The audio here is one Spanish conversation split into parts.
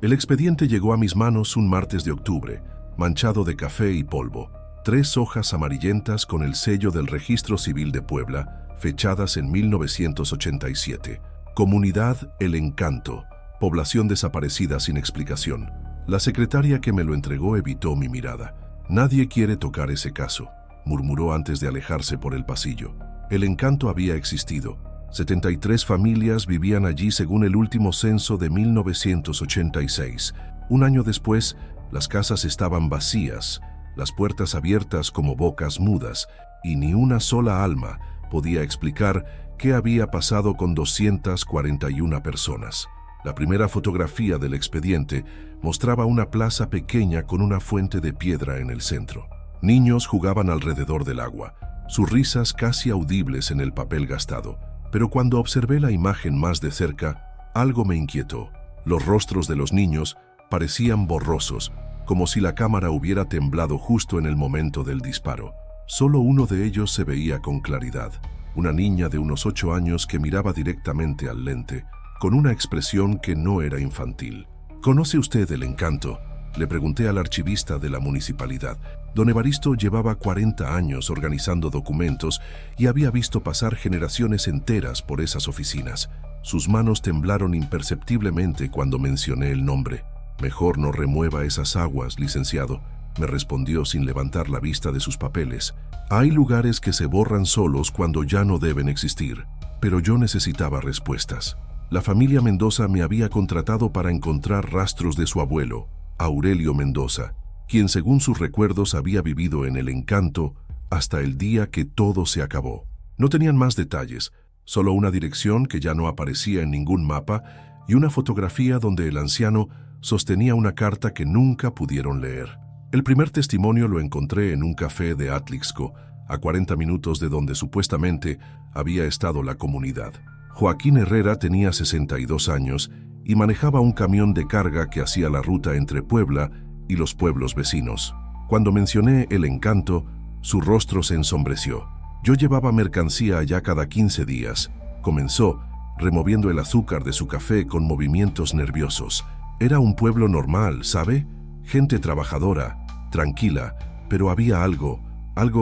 El expediente llegó a mis manos un martes de octubre, manchado de café y polvo. 3 hojas amarillentas con el sello del Registro Civil de Puebla, fechadas en 1987. Comunidad El Encanto, población desaparecida sin explicación. La secretaria que me lo entregó evitó mi mirada. Nadie quiere tocar ese caso, murmuró antes de alejarse por el pasillo. El Encanto había existido. 73 familias vivían allí según el último censo de 1986. Un año después, las casas estaban vacías, las puertas abiertas como bocas mudas, y ni una sola alma podía explicar qué había pasado con 241 personas. La primera fotografía del expediente mostraba una plaza pequeña con una fuente de piedra en el centro. Niños jugaban alrededor del agua, sus risas casi audibles en el papel gastado. Pero cuando observé la imagen más de cerca, algo me inquietó. Los rostros de los niños parecían borrosos, como si la cámara hubiera temblado justo en el momento del disparo. Solo uno de ellos se veía con claridad, una niña de unos 8 años que miraba directamente al lente, con una expresión que no era infantil. ¿Conoce usted El Encanto?, le pregunté al archivista de la municipalidad. Don Evaristo llevaba 40 años organizando documentos y había visto pasar generaciones enteras por esas oficinas. Sus manos temblaron imperceptiblemente cuando mencioné el nombre. «Mejor no remueva esas aguas, licenciado», me respondió sin levantar la vista de sus papeles. «Hay lugares que se borran solos cuando ya no deben existir». Pero yo necesitaba respuestas. La familia Mendoza me había contratado para encontrar rastros de su abuelo, Aurelio Mendoza, quien según sus recuerdos había vivido en El Encanto hasta el día que todo se acabó. No tenían más detalles, solo una dirección que ya no aparecía en ningún mapa y una fotografía donde el anciano sostenía una carta que nunca pudieron leer. El primer testimonio lo encontré en un café de Atlixco, a 40 minutos de donde supuestamente había estado la comunidad. Joaquín Herrera tenía 62 años y manejaba un camión de carga que hacía la ruta entre Puebla y los pueblos vecinos. Cuando mencioné El Encanto, su rostro se ensombreció. Yo llevaba mercancía allá cada 15 días, comenzó, removiendo el azúcar de su café con movimientos nerviosos. Era un pueblo normal, ¿sabe? Gente trabajadora, tranquila, pero había algo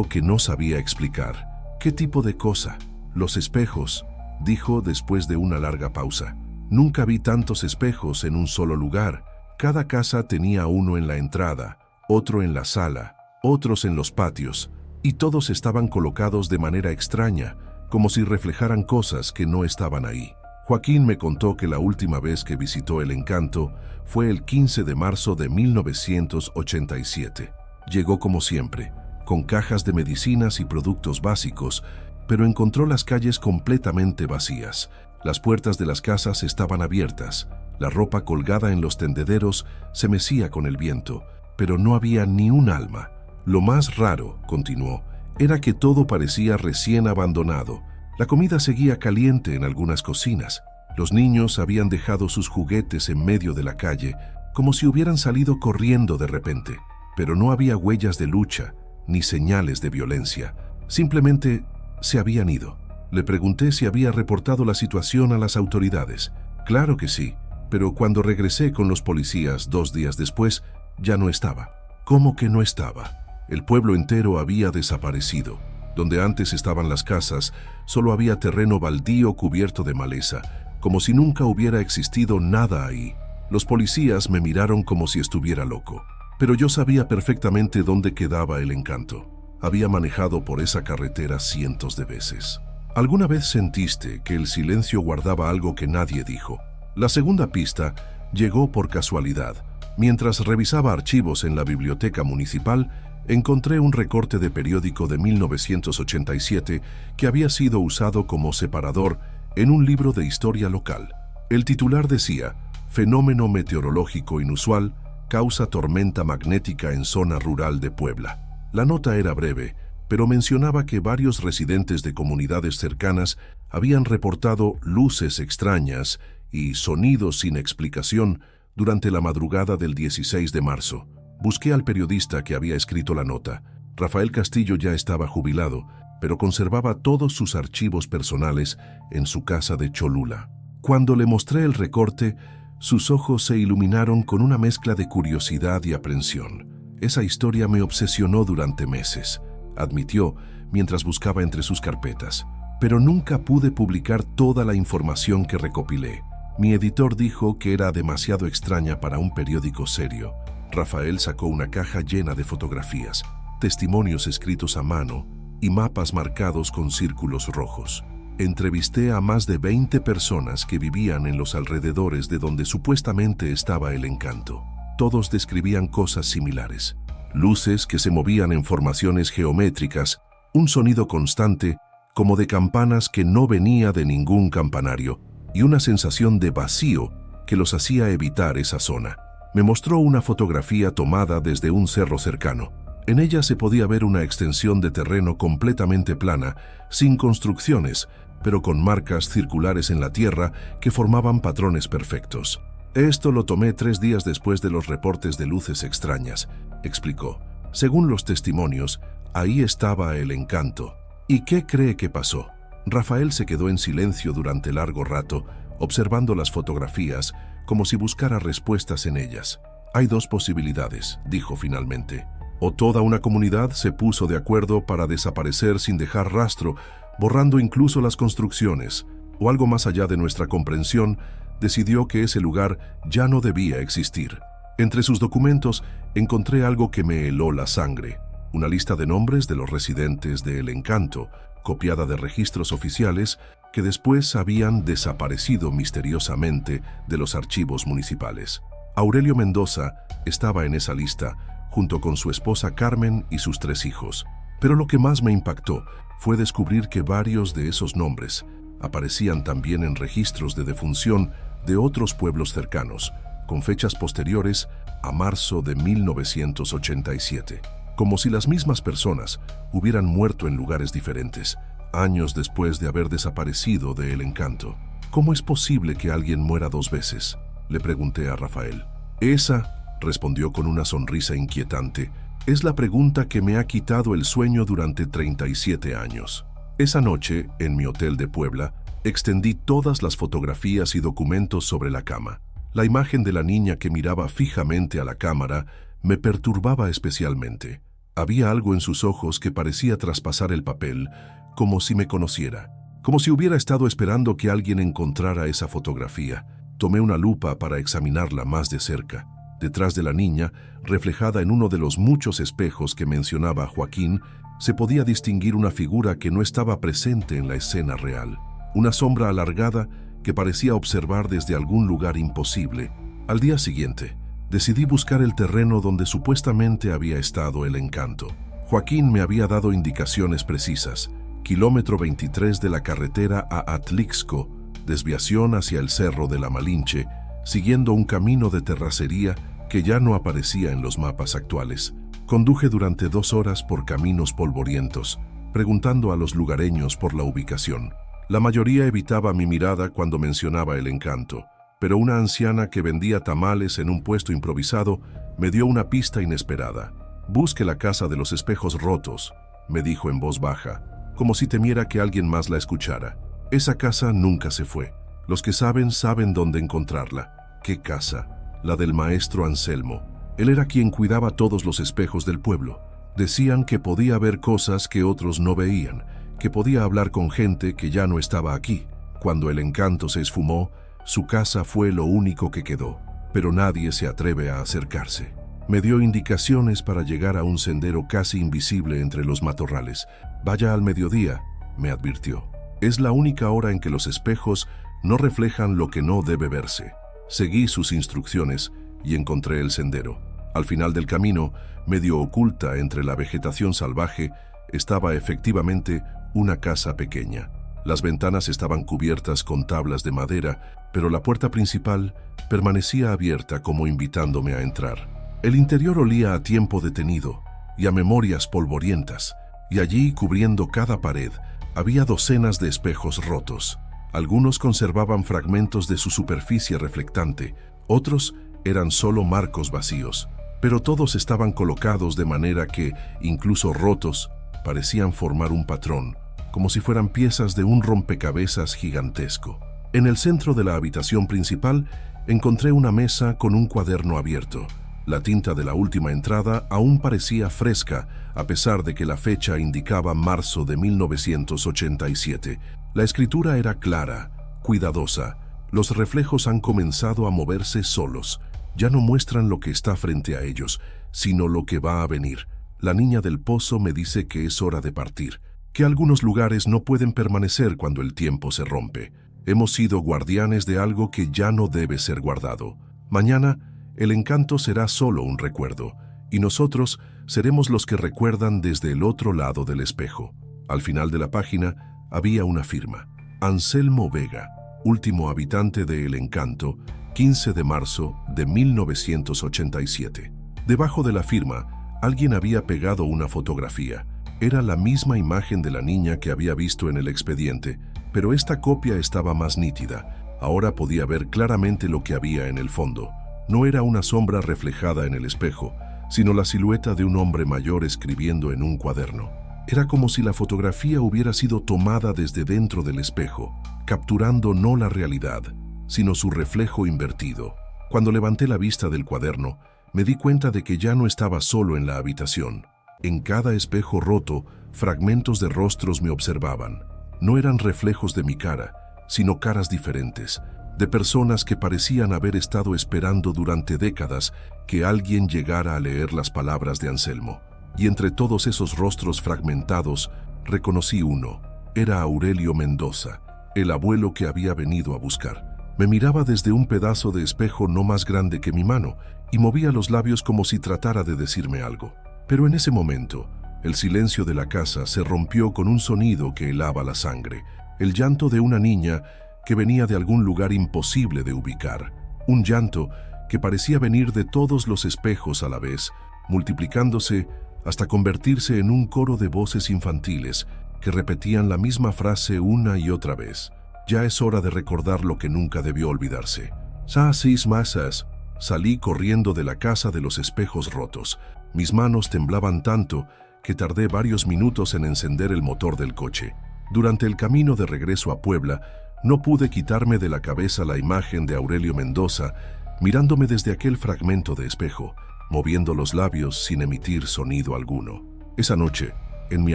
que no sabía explicar. ¿Qué tipo de cosa? Los espejos, dijo después de una larga pausa. Nunca vi tantos espejos en un solo lugar. Cada casa tenía uno en la entrada, otro en la sala, otros en los patios, y todos estaban colocados de manera extraña, como si reflejaran cosas que no estaban ahí. Joaquín me contó que la última vez que visitó El Encanto fue el 15 de marzo de 1987. Llegó como siempre, con cajas de medicinas y productos básicos, pero encontró las calles completamente vacías. Las puertas de las casas estaban abiertas, la ropa colgada en los tendederos se mecía con el viento, pero no había ni un alma. Lo más raro, continuó, era que todo parecía recién abandonado. La comida seguía caliente en algunas cocinas. Los niños habían dejado sus juguetes en medio de la calle, como si hubieran salido corriendo de repente, pero no había huellas de lucha, ni señales de violencia. Simplemente se habían ido. Le pregunté si había reportado la situación a las autoridades. Claro que sí, pero cuando regresé con los policías 2 días después, ya no estaba. ¿Cómo que no estaba? El pueblo entero había desaparecido. Donde antes estaban las casas, solo había terreno baldío cubierto de maleza, como si nunca hubiera existido nada ahí. Los policías me miraron como si estuviera loco, pero yo sabía perfectamente dónde quedaba El Encanto. Había manejado por esa carretera cientos de veces. ¿Alguna vez sentiste que el silencio guardaba algo que nadie dijo? La segunda pista llegó por casualidad. Mientras revisaba archivos en la biblioteca municipal, encontré un recorte de periódico de 1987 que había sido usado como separador en un libro de historia local. El titular decía: «Fenómeno meteorológico inusual causa tormenta magnética en zona rural de Puebla». La nota era breve, pero mencionaba que varios residentes de comunidades cercanas habían reportado luces extrañas y sonidos sin explicación durante la madrugada del 16 de marzo. Busqué al periodista que había escrito la nota. Rafael Castillo ya estaba jubilado, pero conservaba todos sus archivos personales en su casa de Cholula. Cuando le mostré el recorte, Sus ojos se iluminaron con una mezcla de curiosidad y aprensión. Esa historia me obsesionó durante meses, admitió mientras buscaba entre sus carpetas. Pero nunca pude publicar toda la información que recopilé. Mi editor dijo que era demasiado extraña para un periódico serio. Rafael sacó una caja llena de fotografías, testimonios escritos a mano y mapas marcados con círculos rojos. Entrevisté a más de 20 personas que vivían en los alrededores de donde supuestamente estaba el encanto. Todos describían cosas similares. Luces que se movían en formaciones geométricas, un sonido constante, como de campanas que no venía de ningún campanario, y una sensación de vacío que los hacía evitar esa zona. Me mostró una fotografía tomada desde un cerro cercano. En ella se podía ver una extensión de terreno completamente plana, sin construcciones, pero con marcas circulares en la tierra que formaban patrones perfectos. Esto lo tomé 3 días después de los reportes de luces extrañas, explicó. Según los testimonios, ahí estaba el encanto. ¿Y qué cree que pasó? Rafael se quedó en silencio durante largo rato, observando las fotografías como si buscara respuestas en ellas. Hay 2 posibilidades, dijo finalmente. O toda una comunidad se puso de acuerdo para desaparecer sin dejar rastro, borrando incluso las construcciones, o algo más allá de nuestra comprensión, decidió que ese lugar ya no debía existir. Entre sus documentos encontré algo que me heló la sangre. Una lista de nombres de los residentes de El Encanto, copiada de registros oficiales que después habían desaparecido misteriosamente de los archivos municipales. Aurelio Mendoza estaba en esa lista, junto con su esposa Carmen y sus 3 hijos. Pero lo que más me impactó fue descubrir que varios de esos nombres aparecían también en registros de defunción de otros pueblos cercanos, con fechas posteriores a marzo de 1987. Como si las mismas personas hubieran muerto en lugares diferentes, años después de haber desaparecido de El Encanto. ¿Cómo es posible que alguien muera 2 veces? Le pregunté a Rafael. Esa, respondió con una sonrisa inquietante, es la pregunta que me ha quitado el sueño durante 37 años. Esa noche, en mi hotel de Puebla, extendí todas las fotografías y documentos sobre la cama. La imagen de la niña que miraba fijamente a la cámara me perturbaba especialmente. Había algo en sus ojos que parecía traspasar el papel, como si me conociera, como si hubiera estado esperando que alguien encontrara esa fotografía. Tomé una lupa para examinarla más de cerca. Detrás de la niña, reflejada en uno de los muchos espejos que mencionaba Joaquín, se podía distinguir una figura que no estaba presente en la escena real. Una sombra alargada que parecía observar desde algún lugar imposible. Al día siguiente, decidí buscar el terreno donde supuestamente había estado el encanto. Joaquín me había dado indicaciones precisas. Kilómetro 23 de la carretera a Atlixco, desviación hacia el Cerro de la Malinche, siguiendo un camino de terracería que ya no aparecía en los mapas actuales. Conduje durante 2 horas por caminos polvorientos, preguntando a los lugareños por la ubicación. La mayoría evitaba mi mirada cuando mencionaba el encanto, pero una anciana que vendía tamales en un puesto improvisado me dio una pista inesperada. «Busque la casa de los espejos rotos», me dijo en voz baja, como si temiera que alguien más la escuchara. Esa casa nunca se fue. Los que saben dónde encontrarla. ¿Qué casa? La del maestro Anselmo. Él era quien cuidaba todos los espejos del pueblo. Decían que podía ver cosas que otros no veían, que podía hablar con gente que ya no estaba aquí. Cuando el encanto se esfumó, su casa fue lo único que quedó, pero nadie se atreve a acercarse. Me dio indicaciones para llegar a un sendero casi invisible entre los matorrales. «Vaya al mediodía», me advirtió. «Es la única hora en que los espejos no reflejan lo que no debe verse». Seguí sus instrucciones y encontré el sendero. Al final del camino, medio oculta entre la vegetación salvaje, estaba efectivamente una casa pequeña. Las ventanas estaban cubiertas con tablas de madera, pero la puerta principal permanecía abierta como invitándome a entrar. El interior olía a tiempo detenido y a memorias polvorientas, y allí, cubriendo cada pared, había docenas de espejos rotos. Algunos conservaban fragmentos de su superficie reflectante, otros eran solo marcos vacíos, pero todos estaban colocados de manera que, incluso rotos, parecían formar un patrón, como si fueran piezas de un rompecabezas gigantesco. En el centro de la habitación principal Encontré una mesa con un cuaderno abierto. La tinta de la última entrada aún parecía fresca, a pesar de que la fecha indicaba marzo de 1987. La escritura era clara, cuidadosa. Los reflejos han comenzado a moverse solos. Ya no muestran lo que está frente a ellos, sino lo que va a venir. La niña del pozo me dice que es hora de partir, que algunos lugares no pueden permanecer cuando el tiempo se rompe. Hemos sido guardianes de algo que ya no debe ser guardado. Mañana, el encanto será solo un recuerdo, y nosotros seremos los que recuerdan desde el otro lado del espejo. Al final de la página había una firma. Anselmo Vega, último habitante de El Encanto, 15 de marzo de 1987. Debajo de la firma, alguien había pegado una fotografía. Era la misma imagen de la niña que había visto en el expediente, pero esta copia estaba más nítida. Ahora podía ver claramente lo que había en el fondo. No era una sombra reflejada en el espejo, sino la silueta de un hombre mayor escribiendo en un cuaderno. Era como si la fotografía hubiera sido tomada desde dentro del espejo, capturando no la realidad, sino su reflejo invertido. Cuando levanté la vista del cuaderno, me di cuenta de que ya no estaba solo en la habitación. En cada espejo roto, fragmentos de rostros me observaban. No eran reflejos de mi cara, sino caras diferentes, de personas que parecían haber estado esperando durante décadas que alguien llegara a leer las palabras de Anselmo. Y entre todos esos rostros fragmentados, reconocí uno. Era Aurelio Mendoza, el abuelo que había venido a buscar. Me miraba desde un pedazo de espejo no más grande que mi mano y movía los labios como si tratara de decirme algo. Pero en ese momento, el silencio de la casa se rompió con un sonido que helaba la sangre, el llanto de una niña que venía de algún lugar imposible de ubicar, un llanto que parecía venir de todos los espejos a la vez, multiplicándose hasta convertirse en un coro de voces infantiles que repetían la misma frase una y otra vez. Ya es hora de recordar lo que nunca debió olvidarse. ¡Sasis masas! Salí corriendo de la casa de los espejos rotos. Mis manos temblaban tanto que tardé varios minutos en encender el motor del coche. Durante el camino de regreso a Puebla, no pude quitarme de la cabeza la imagen de Aurelio Mendoza, mirándome desde aquel fragmento de espejo, moviendo los labios sin emitir sonido alguno. Esa noche, en mi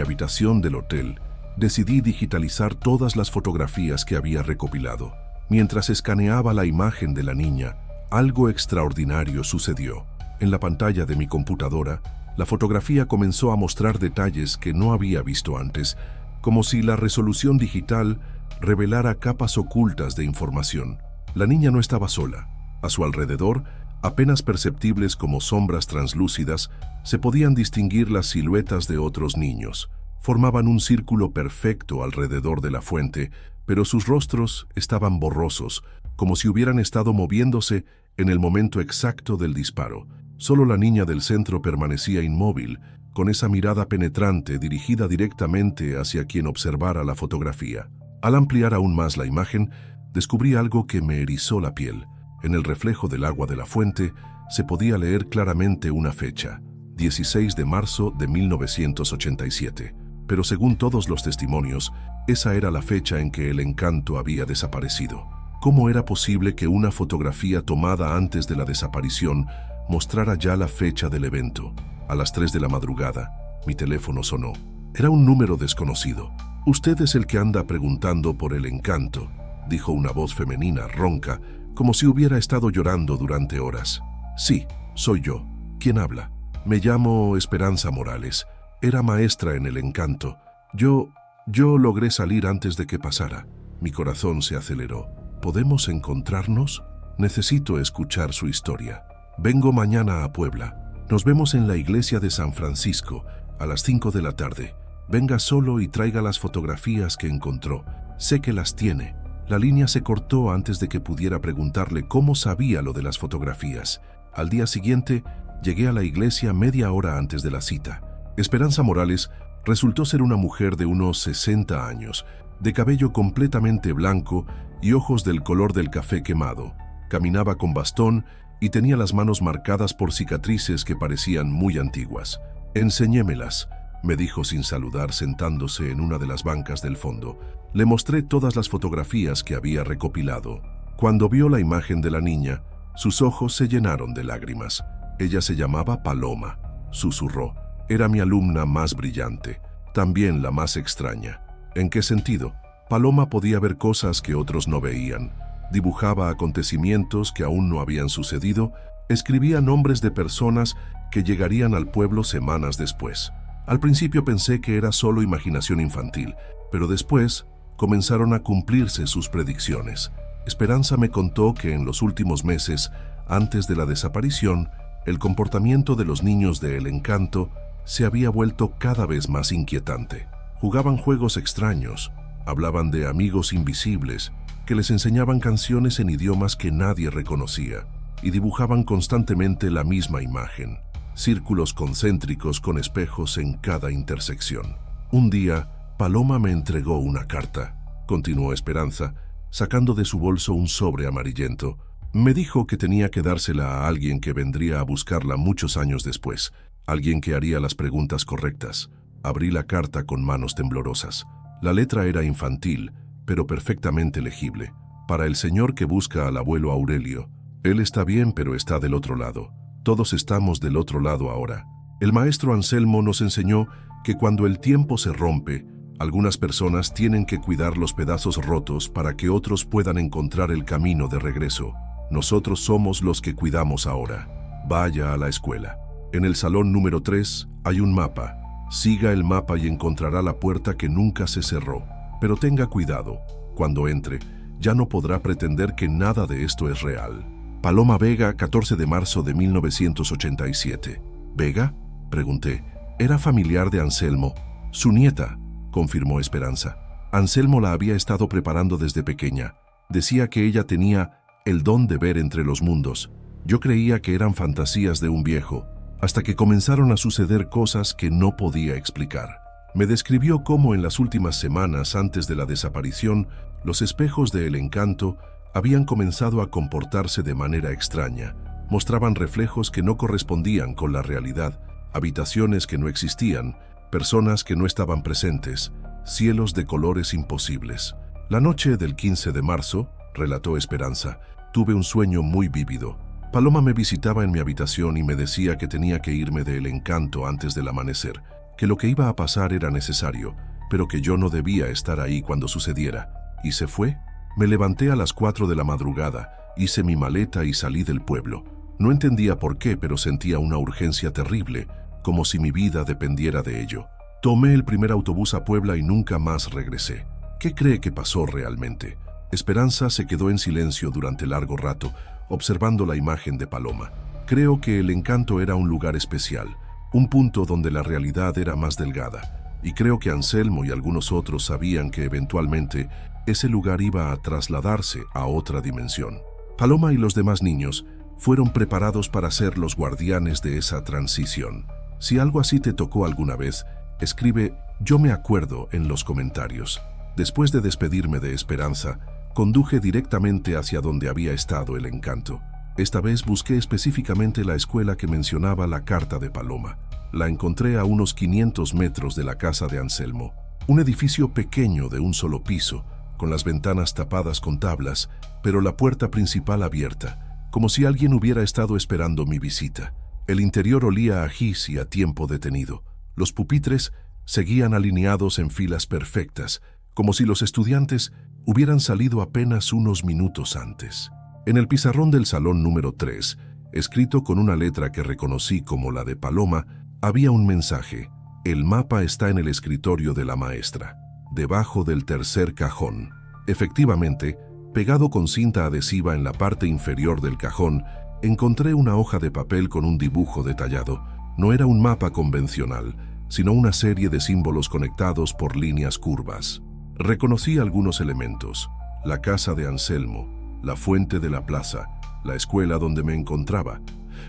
habitación del hotel, decidí digitalizar todas las fotografías que había recopilado. Mientras escaneaba la imagen de la niña, algo extraordinario sucedió. En la pantalla de mi computadora, la fotografía comenzó a mostrar detalles que no había visto antes, como si la resolución digital revelara capas ocultas de información. La niña no estaba sola. A su alrededor, apenas perceptibles como sombras translúcidas, se podían distinguir las siluetas de otros niños. Formaban un círculo perfecto alrededor de la fuente, pero sus rostros estaban borrosos, como si hubieran estado moviéndose en el momento exacto del disparo. Solo la niña del centro permanecía inmóvil, con esa mirada penetrante dirigida directamente hacia quien observara la fotografía. Al ampliar aún más la imagen, descubrí algo que me erizó la piel. En el reflejo del agua de la fuente se podía leer claramente una fecha, 16 de marzo de 1987. Pero según todos los testimonios, esa era la fecha en que el encanto había desaparecido. ¿Cómo era posible que una fotografía tomada antes de la desaparición mostrara ya la fecha del evento? A las 3 de la madrugada, mi teléfono sonó. Era un número desconocido. «Usted es el que anda preguntando por el encanto», dijo una voz femenina ronca, como si hubiera estado llorando durante horas. «Sí, soy yo. ¿Quién habla?» «Me llamo Esperanza Morales. Era maestra en el encanto. Yo logré salir antes de que pasara». Mi corazón se aceleró. ¿Podemos encontrarnos? Necesito escuchar su historia. Vengo mañana a Puebla. Nos vemos en la iglesia de San Francisco a las 5 de la tarde. Venga solo y traiga las fotografías que encontró. Sé que las tiene. La línea se cortó antes de que pudiera preguntarle cómo sabía lo de las fotografías. Al día siguiente, llegué a la iglesia media hora antes de la cita. Esperanza Morales resultó ser una mujer de unos 60 años, de cabello completamente blanco y ojos del color del café quemado. Caminaba con bastón y tenía las manos marcadas por cicatrices que parecían muy antiguas. «Enséñemelas», me dijo sin saludar, sentándose en una de las bancas del fondo. Le mostré todas las fotografías que había recopilado. Cuando vio la imagen de la niña, sus ojos se llenaron de lágrimas. Ella se llamaba Paloma, susurró. Era mi alumna más brillante, también la más extraña. ¿En qué sentido? Paloma podía ver cosas que otros no veían. Dibujaba acontecimientos que aún no habían sucedido, escribía nombres de personas que llegarían al pueblo semanas después. Al principio pensé que era solo imaginación infantil, pero después comenzaron a cumplirse sus predicciones. Esperanza me contó que en los últimos meses, antes de la desaparición, el comportamiento de los niños de El Encanto se había vuelto cada vez más inquietante. Jugaban juegos extraños, hablaban de amigos invisibles, que les enseñaban canciones en idiomas que nadie reconocía, y dibujaban constantemente la misma imagen, círculos concéntricos con espejos en cada intersección. Un día, Paloma me entregó una carta, continuó Esperanza, sacando de su bolso un sobre amarillento. Me dijo que tenía que dársela a alguien que vendría a buscarla muchos años después, alguien que haría las preguntas correctas. Abrí la carta con manos temblorosas. La letra era infantil, pero perfectamente legible. Para el señor que busca al abuelo Aurelio. Él está bien, pero está del otro lado. Todos estamos del otro lado ahora. El maestro Anselmo nos enseñó que cuando el tiempo se rompe, algunas personas tienen que cuidar los pedazos rotos para que otros puedan encontrar el camino de regreso. Nosotros somos los que cuidamos ahora. Vaya a la escuela. En el salón número 3 hay un mapa. Siga el mapa y encontrará la puerta que nunca se cerró. Pero tenga cuidado. Cuando entre, ya no podrá pretender que nada de esto es real. Paloma Vega, 14 de marzo de 1987. ¿Vega?, pregunté. Era familiar de Anselmo. Su nieta, confirmó Esperanza. Anselmo la había estado preparando desde pequeña. Decía que ella tenía el don de ver entre los mundos. Yo creía que eran fantasías de un viejo, hasta que comenzaron a suceder cosas que no podía explicar. Me describió cómo en las últimas semanas antes de la desaparición, los espejos de El Encanto habían comenzado a comportarse de manera extraña. Mostraban reflejos que no correspondían con la realidad, habitaciones que no existían, personas que no estaban presentes, cielos de colores imposibles. La noche del 15 de marzo, relató Esperanza, tuve un sueño muy vívido. Paloma me visitaba en mi habitación y me decía que tenía que irme de El Encanto antes del amanecer, que lo que iba a pasar era necesario, pero que yo no debía estar ahí cuando sucediera. ¿Y se fue? Me levanté a las 4 de la madrugada, hice mi maleta y salí del pueblo. No entendía por qué, pero sentía una urgencia terrible, como si mi vida dependiera de ello. Tomé el primer autobús a Puebla y nunca más regresé. ¿Qué cree que pasó realmente? Esperanza se quedó en silencio durante largo rato, observando la imagen de Paloma. Creo que El Encanto era un lugar especial, un punto donde la realidad era más delgada, y creo que Anselmo y algunos otros sabían que eventualmente ese lugar iba a trasladarse a otra dimensión. Paloma y los demás niños fueron preparados para ser los guardianes de esa transición. Si algo así te tocó alguna vez, escribe "Yo me acuerdo" en los comentarios. Después de despedirme de Esperanza, conduje directamente hacia donde había estado El Encanto. Esta vez busqué específicamente la escuela que mencionaba la carta de Paloma. La encontré a unos 500 metros de la casa de Anselmo. Un edificio pequeño de un solo piso, con las ventanas tapadas con tablas, pero la puerta principal abierta, como si alguien hubiera estado esperando mi visita. El interior olía a gis y a tiempo detenido. Los pupitres seguían alineados en filas perfectas, como si los estudiantes hubieran salido apenas unos minutos antes. En el pizarrón del salón número 3, escrito con una letra que reconocí como la de Paloma, había un mensaje. El mapa está en el escritorio de la maestra, debajo del tercer cajón. Efectivamente, pegado con cinta adhesiva en la parte inferior del cajón, encontré una hoja de papel con un dibujo detallado. No era un mapa convencional, sino una serie de símbolos conectados por líneas curvas. Reconocí algunos elementos: la casa de Anselmo, la fuente de la plaza, la escuela donde me encontraba,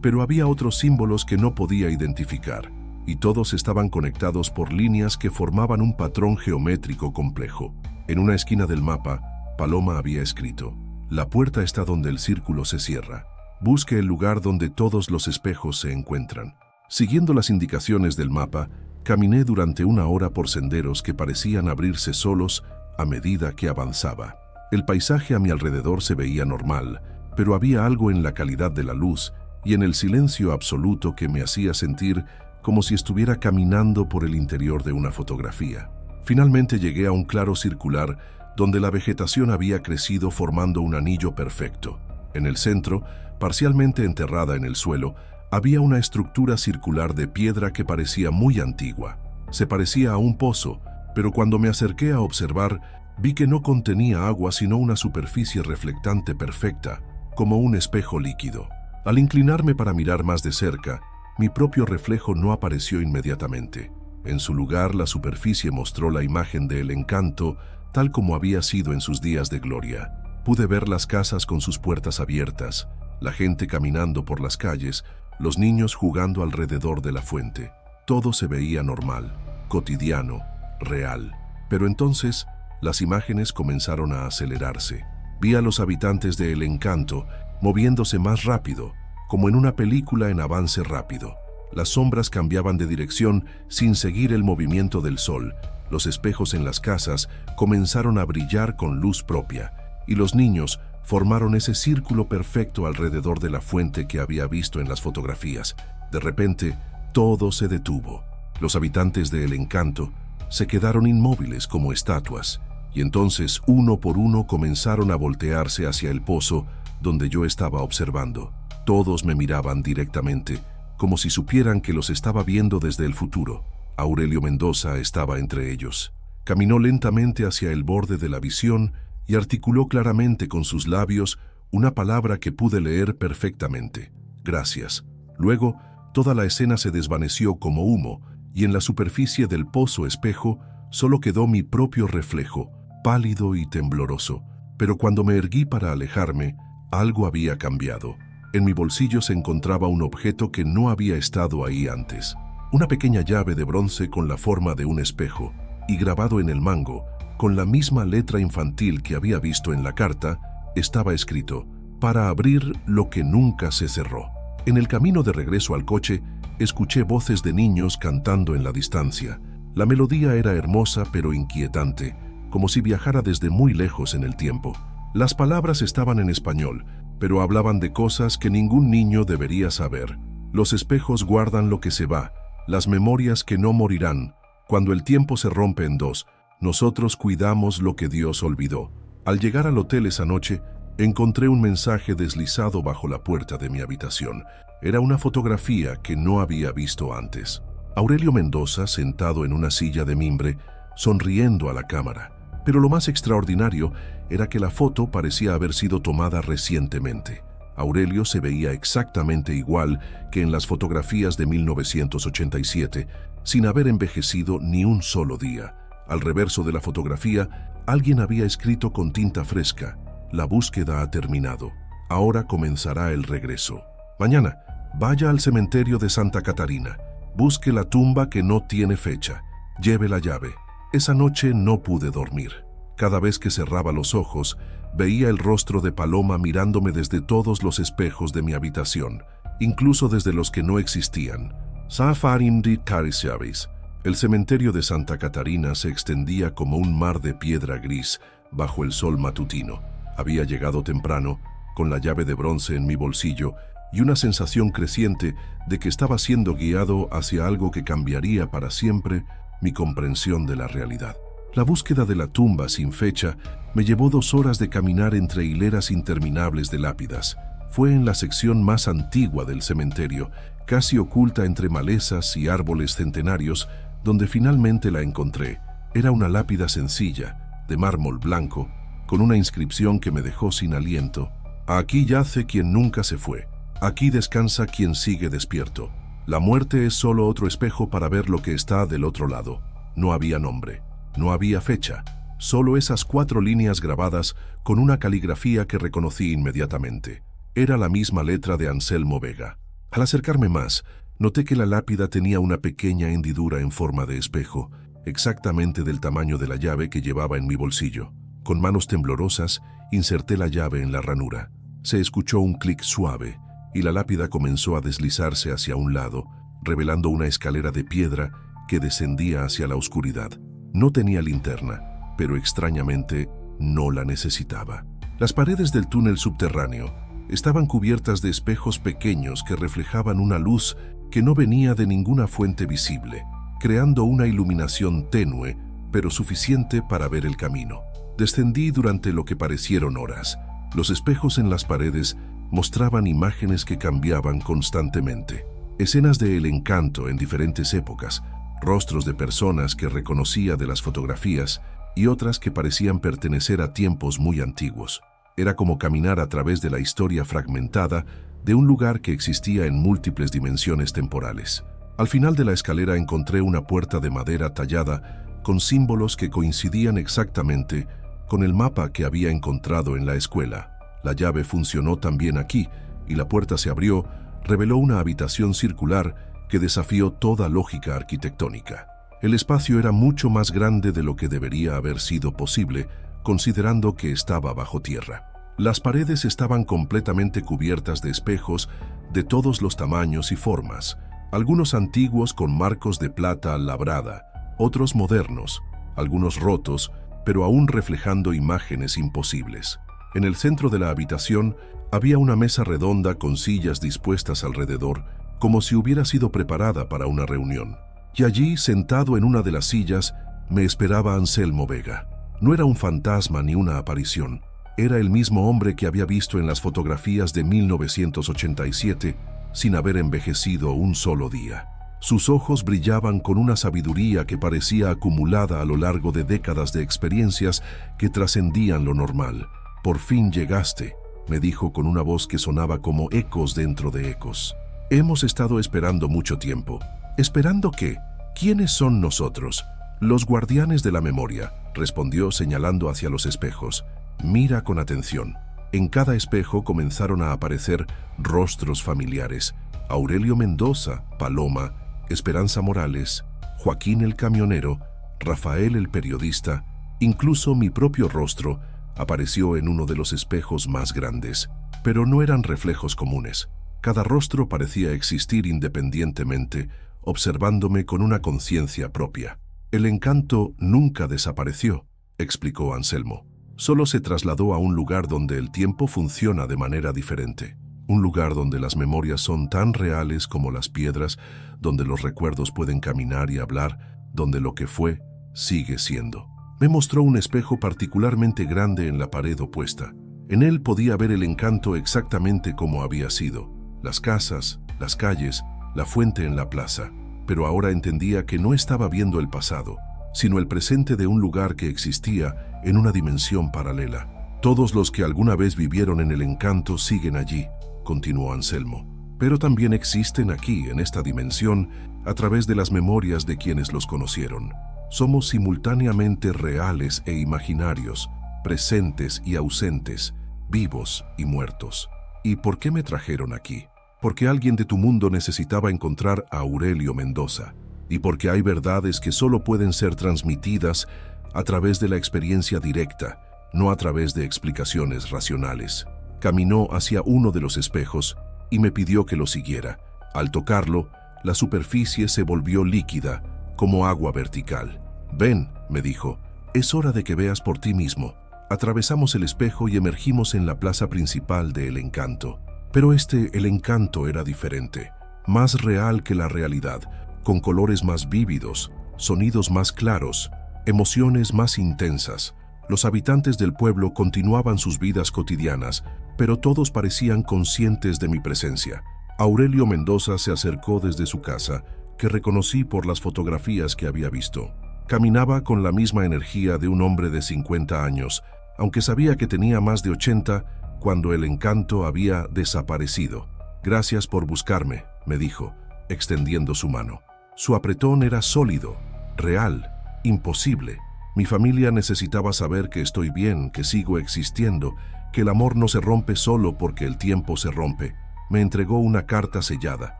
pero había otros símbolos que no podía identificar, y todos estaban conectados por líneas que formaban un patrón geométrico complejo. En una esquina del mapa, Paloma había escrito: "La puerta está donde el círculo se cierra. Busque el lugar donde todos los espejos se encuentran". Siguiendo las indicaciones del mapa, caminé durante una hora por senderos que parecían abrirse solos a medida que avanzaba. El paisaje a mi alrededor se veía normal, pero había algo en la calidad de la luz y en el silencio absoluto que me hacía sentir como si estuviera caminando por el interior de una fotografía. Finalmente llegué a un claro circular donde la vegetación había crecido formando un anillo perfecto. En el centro, parcialmente enterrada en el suelo, había una estructura circular de piedra que parecía muy antigua. Se parecía a un pozo, pero cuando me acerqué a observar, vi que no contenía agua sino una superficie reflectante perfecta, como un espejo líquido. Al inclinarme para mirar más de cerca, mi propio reflejo no apareció inmediatamente. En su lugar, la superficie mostró la imagen del encanto, tal como había sido en sus días de gloria. Pude ver las casas con sus puertas abiertas, la gente caminando por las calles, los niños jugando alrededor de la fuente. Todo se veía normal, cotidiano, real. Pero entonces, las imágenes comenzaron a acelerarse. Vi a los habitantes de El Encanto moviéndose más rápido, como en una película en avance rápido. Las sombras cambiaban de dirección sin seguir el movimiento del sol. Los espejos en las casas comenzaron a brillar con luz propia, y los niños formaron ese círculo perfecto alrededor de la fuente que había visto en las fotografías. De repente, todo se detuvo. Los habitantes de El Encanto se quedaron inmóviles como estatuas, y entonces uno por uno comenzaron a voltearse hacia el pozo donde yo estaba observando. Todos me miraban directamente, como si supieran que los estaba viendo desde el futuro. Aurelio Mendoza estaba entre ellos. Caminó lentamente hacia el borde de la visión y articuló claramente con sus labios una palabra que pude leer perfectamente: gracias. Luego, toda la escena se desvaneció como humo, y en la superficie del pozo espejo solo quedó mi propio reflejo, pálido y tembloroso. Pero cuando me erguí para alejarme, algo había cambiado. En mi bolsillo se encontraba un objeto que no había estado ahí antes. Una pequeña llave de bronce con la forma de un espejo, y grabado en el mango, con la misma letra infantil que había visto en la carta, estaba escrito: para abrir lo que nunca se cerró. En el camino de regreso al coche, escuché voces de niños cantando en la distancia. La melodía era hermosa pero inquietante, como si viajara desde muy lejos en el tiempo. Las palabras estaban en español, pero hablaban de cosas que ningún niño debería saber. Los espejos guardan lo que se va, las memorias que no morirán. Cuando el tiempo se rompe en dos, nosotros cuidamos lo que Dios olvidó. Al llegar al hotel esa noche, encontré un mensaje deslizado bajo la puerta de mi habitación. Era una fotografía que no había visto antes. Aurelio Mendoza sentado en una silla de mimbre, sonriendo a la cámara. Pero lo más extraordinario era que la foto parecía haber sido tomada recientemente. Aurelio se veía exactamente igual que en las fotografías de 1987, sin haber envejecido ni un solo día. Al reverso de la fotografía, alguien había escrito con tinta fresca: la búsqueda ha terminado. Ahora comenzará el regreso. Mañana, vaya al cementerio de Santa Catarina. Busque la tumba que no tiene fecha. Lleve la llave. Esa noche no pude dormir. Cada vez que cerraba los ojos, veía el rostro de Paloma mirándome desde todos los espejos de mi habitación, incluso desde los que no existían. Safarimdi Tarisiavis. El cementerio de Santa Catarina se extendía como un mar de piedra gris bajo el sol matutino. Había llegado temprano, con la llave de bronce en mi bolsillo y una sensación creciente de que estaba siendo guiado hacia algo que cambiaría para siempre mi comprensión de la realidad. La búsqueda de la tumba sin fecha me llevó 2 horas de caminar entre hileras interminables de lápidas. Fue en la sección más antigua del cementerio, casi oculta entre malezas y árboles centenarios, donde finalmente la encontré. Era una lápida sencilla, de mármol blanco, con una inscripción que me dejó sin aliento: aquí yace quien nunca se fue. Aquí descansa quien sigue despierto. La muerte es solo otro espejo para ver lo que está del otro lado. No había nombre, no había fecha, solo esas 4 líneas grabadas con una caligrafía que reconocí inmediatamente. Era la misma letra de Anselmo Vega. Al acercarme más, noté que la lápida tenía una pequeña hendidura en forma de espejo, exactamente del tamaño de la llave que llevaba en mi bolsillo. Con manos temblorosas, inserté la llave en la ranura. Se escuchó un clic suave, y la lápida comenzó a deslizarse hacia un lado, revelando una escalera de piedra que descendía hacia la oscuridad. No tenía linterna, pero extrañamente no la necesitaba. Las paredes del túnel subterráneo estaban cubiertas de espejos pequeños que reflejaban una luz que no venía de ninguna fuente visible, creando una iluminación tenue, pero suficiente para ver el camino. Descendí durante lo que parecieron horas. Los espejos en las paredes mostraban imágenes que cambiaban constantemente. Escenas de El Encanto en diferentes épocas, rostros de personas que reconocía de las fotografías y otras que parecían pertenecer a tiempos muy antiguos. Era como caminar a través de la historia fragmentada de un lugar que existía en múltiples dimensiones temporales. Al final de la escalera encontré una puerta de madera tallada con símbolos que coincidían exactamente con el mapa que había encontrado en la escuela. La llave funcionó también aquí y la puerta se abrió, reveló una habitación circular que desafió toda lógica arquitectónica. El espacio era mucho más grande de lo que debería haber sido posible, considerando que estaba bajo tierra. Las paredes estaban completamente cubiertas de espejos de todos los tamaños y formas, algunos antiguos con marcos de plata labrada, otros modernos, algunos rotos, pero aún reflejando imágenes imposibles. En el centro de la habitación había una mesa redonda con sillas dispuestas alrededor, como si hubiera sido preparada para una reunión. Y allí, sentado en una de las sillas, me esperaba Anselmo Vega. No era un fantasma ni una aparición. Era el mismo hombre que había visto en las fotografías de 1987, sin haber envejecido un solo día. Sus ojos brillaban con una sabiduría que parecía acumulada a lo largo de décadas de experiencias que trascendían lo normal. «Por fin llegaste», me dijo con una voz que sonaba como ecos dentro de ecos. «Hemos estado esperando mucho tiempo». «¿Esperando qué? ¿Quiénes son nosotros?» «Los guardianes de la memoria», respondió señalando hacia los espejos. «Mira con atención». En cada espejo comenzaron a aparecer rostros familiares. Aurelio Mendoza, Paloma, Esperanza Morales, Joaquín el camionero, Rafael el periodista, incluso mi propio rostro apareció en uno de los espejos más grandes. Pero no eran reflejos comunes. Cada rostro parecía existir independientemente, observándome con una conciencia propia. «El encanto nunca desapareció», explicó Anselmo. «Solo se trasladó a un lugar donde el tiempo funciona de manera diferente. Un lugar donde las memorias son tan reales como las piedras, donde los recuerdos pueden caminar y hablar, donde lo que fue sigue siendo». Me mostró un espejo particularmente grande en la pared opuesta. En él podía ver el encanto exactamente como había sido. Las casas, las calles, la fuente en la plaza. Pero ahora entendía que no estaba viendo el pasado, sino el presente de un lugar que existía en una dimensión paralela. «Todos los que alguna vez vivieron en el encanto siguen allí», continuó Anselmo. «Pero también existen aquí, en esta dimensión, a través de las memorias de quienes los conocieron. Somos simultáneamente reales e imaginarios, presentes y ausentes, vivos y muertos. ¿Y por qué me trajeron aquí? Porque alguien de tu mundo necesitaba encontrar a Aurelio Mendoza, y porque hay verdades que solo pueden ser transmitidas a través de la experiencia directa, no a través de explicaciones racionales». Caminó hacia uno de los espejos y me pidió que lo siguiera. Al tocarlo, la superficie se volvió líquida, como agua vertical. «Ven», me dijo, «es hora de que veas por ti mismo». Atravesamos el espejo y emergimos en la plaza principal de El Encanto. Pero El Encanto era diferente, más real que la realidad, con colores más vívidos, sonidos más claros, emociones más intensas. Los habitantes del pueblo continuaban sus vidas cotidianas, pero todos parecían conscientes de mi presencia. Aurelio Mendoza se acercó desde su casa, que reconocí por las fotografías que había visto. Caminaba con la misma energía de un hombre de 50 años, aunque sabía que tenía más de 80 cuando el encanto había desaparecido. «Gracias por buscarme», me dijo, extendiendo su mano. Su apretón era sólido, real, imposible. Mi familia necesitaba saber que estoy bien, que sigo existiendo, que el amor no se rompe solo porque el tiempo se rompe. Me entregó una carta sellada.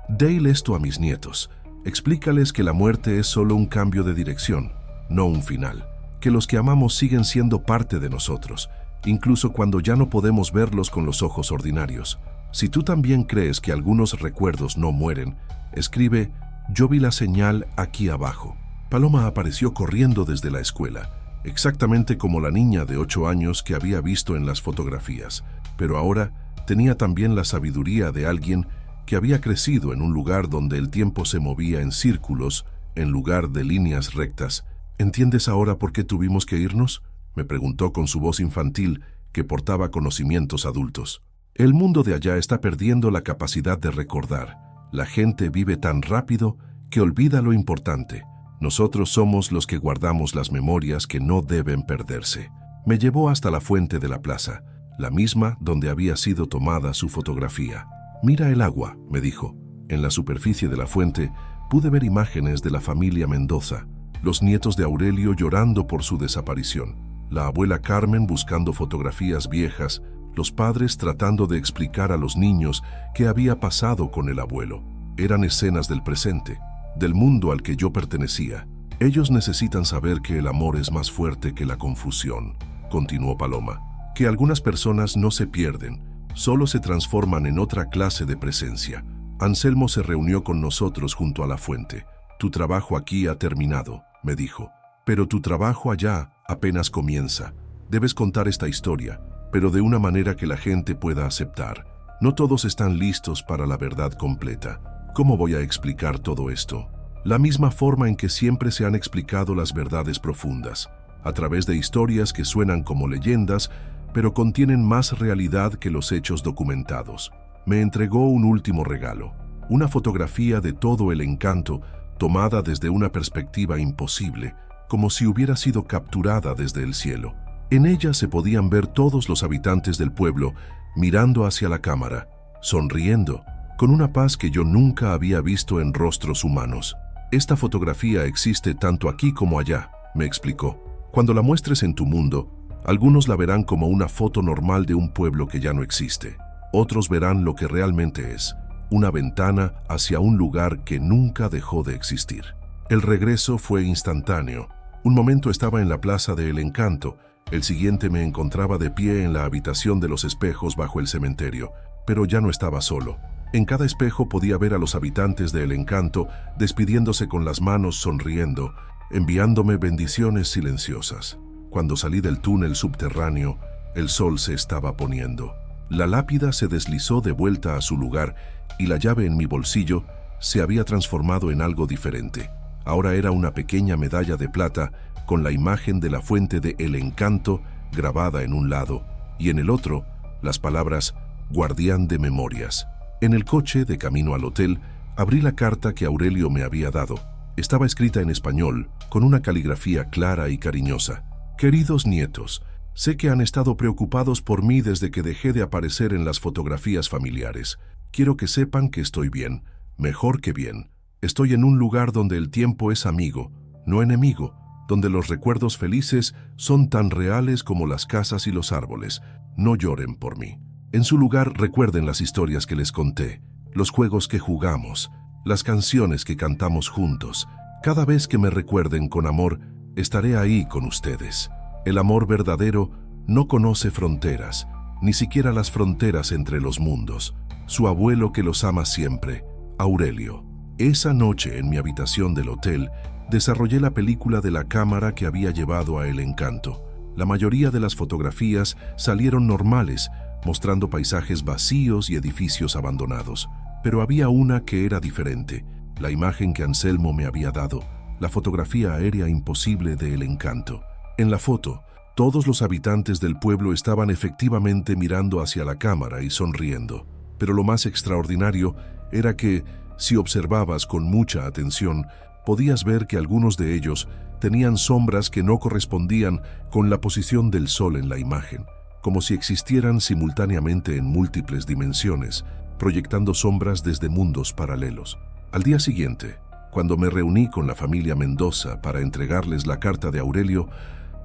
«Dale esto a mis nietos. Explícales que la muerte es solo un cambio de dirección, no un final. Que los que amamos siguen siendo parte de nosotros, incluso cuando ya no podemos verlos con los ojos ordinarios. Si tú también crees que algunos recuerdos no mueren, escribe: yo vi la señal aquí abajo». Paloma apareció corriendo desde la escuela. exactamente como la niña de 8 años que había visto en las fotografías, pero ahora tenía también la sabiduría de alguien que había crecido en un lugar donde el tiempo se movía en círculos en lugar de líneas rectas. ¿Entiendes ahora por qué tuvimos que irnos?, me preguntó con su voz infantil que portaba conocimientos adultos. El mundo de allá está perdiendo la capacidad de recordar. La gente vive tan rápido que olvida lo importante. Nosotros somos los que guardamos las memorias que no deben perderse. Me llevó hasta la fuente de la plaza, la misma donde había sido tomada su fotografía. Mira el agua, me dijo. En la superficie de la fuente pude ver imágenes de la familia Mendoza, los nietos de Aurelio llorando por su desaparición, la abuela Carmen buscando fotografías viejas, los padres tratando de explicar a los niños qué había pasado con el abuelo. Eran escenas del presente, del mundo al que yo pertenecía. Ellos necesitan saber que el amor es más fuerte que la confusión, continuó Paloma, que algunas personas no se pierden, solo se transforman en otra clase de presencia. Anselmo se reunió con nosotros junto a la fuente. Tu trabajo aquí ha terminado, me dijo, pero tu trabajo allá apenas comienza. Debes contar esta historia, pero de una manera que la gente pueda aceptar. No todos están listos para la verdad completa. ¿Cómo voy a explicar todo esto? La misma forma en que siempre se han explicado las verdades profundas, a través de historias que suenan como leyendas, pero contienen más realidad que los hechos documentados. Me entregó un último regalo, una fotografía de todo el encanto, tomada desde una perspectiva imposible, como si hubiera sido capturada desde el cielo. En ella se podían ver todos los habitantes del pueblo mirando hacia la cámara, sonriendo, con una paz que yo nunca había visto en rostros humanos. Esta fotografía existe tanto aquí como allá, me explicó. Cuando la muestres en tu mundo, algunos la verán como una foto normal de un pueblo que ya no existe. Otros verán lo que realmente es, una ventana hacia un lugar que nunca dejó de existir. El regreso fue instantáneo. Un momento estaba en la Plaza de El Encanto, el siguiente me encontraba de pie en la habitación de los espejos bajo el cementerio, pero ya no estaba solo. En cada espejo podía ver a los habitantes de El Encanto despidiéndose con las manos sonriendo, enviándome bendiciones silenciosas. Cuando salí del túnel subterráneo, el sol se estaba poniendo. La lápida se deslizó de vuelta a su lugar y la llave en mi bolsillo se había transformado en algo diferente. Ahora era una pequeña medalla de plata con la imagen de la fuente de El Encanto grabada en un lado y en el otro las palabras Guardián de Memorias. En el coche, de camino al hotel, abrí la carta que Aurelio me había dado. Estaba escrita en español, con una caligrafía clara y cariñosa. Queridos nietos, sé que han estado preocupados por mí desde que dejé de aparecer en las fotografías familiares. Quiero que sepan que estoy bien, mejor que bien. Estoy en un lugar donde el tiempo es amigo, no enemigo, donde los recuerdos felices son tan reales como las casas y los árboles. No lloren por mí. En su lugar recuerden las historias que les conté, los juegos que jugamos, las canciones que cantamos juntos. Cada vez que me recuerden con amor, estaré ahí con ustedes. El amor verdadero no conoce fronteras, ni siquiera las fronteras entre los mundos. Su abuelo que los ama siempre, Aurelio. Esa noche en mi habitación del hotel, desarrollé la película de la cámara que había llevado a El Encanto. La mayoría de las fotografías salieron normales, mostrando paisajes vacíos y edificios abandonados. Pero había una que era diferente, la imagen que Anselmo me había dado, la fotografía aérea imposible de El Encanto. En la foto, todos los habitantes del pueblo estaban efectivamente mirando hacia la cámara y sonriendo. Pero lo más extraordinario era que, si observabas con mucha atención, podías ver que algunos de ellos tenían sombras que no correspondían con la posición del sol en la imagen, como si existieran simultáneamente en múltiples dimensiones, proyectando sombras desde mundos paralelos. Al día siguiente, cuando me reuní con la familia Mendoza para entregarles la carta de Aurelio,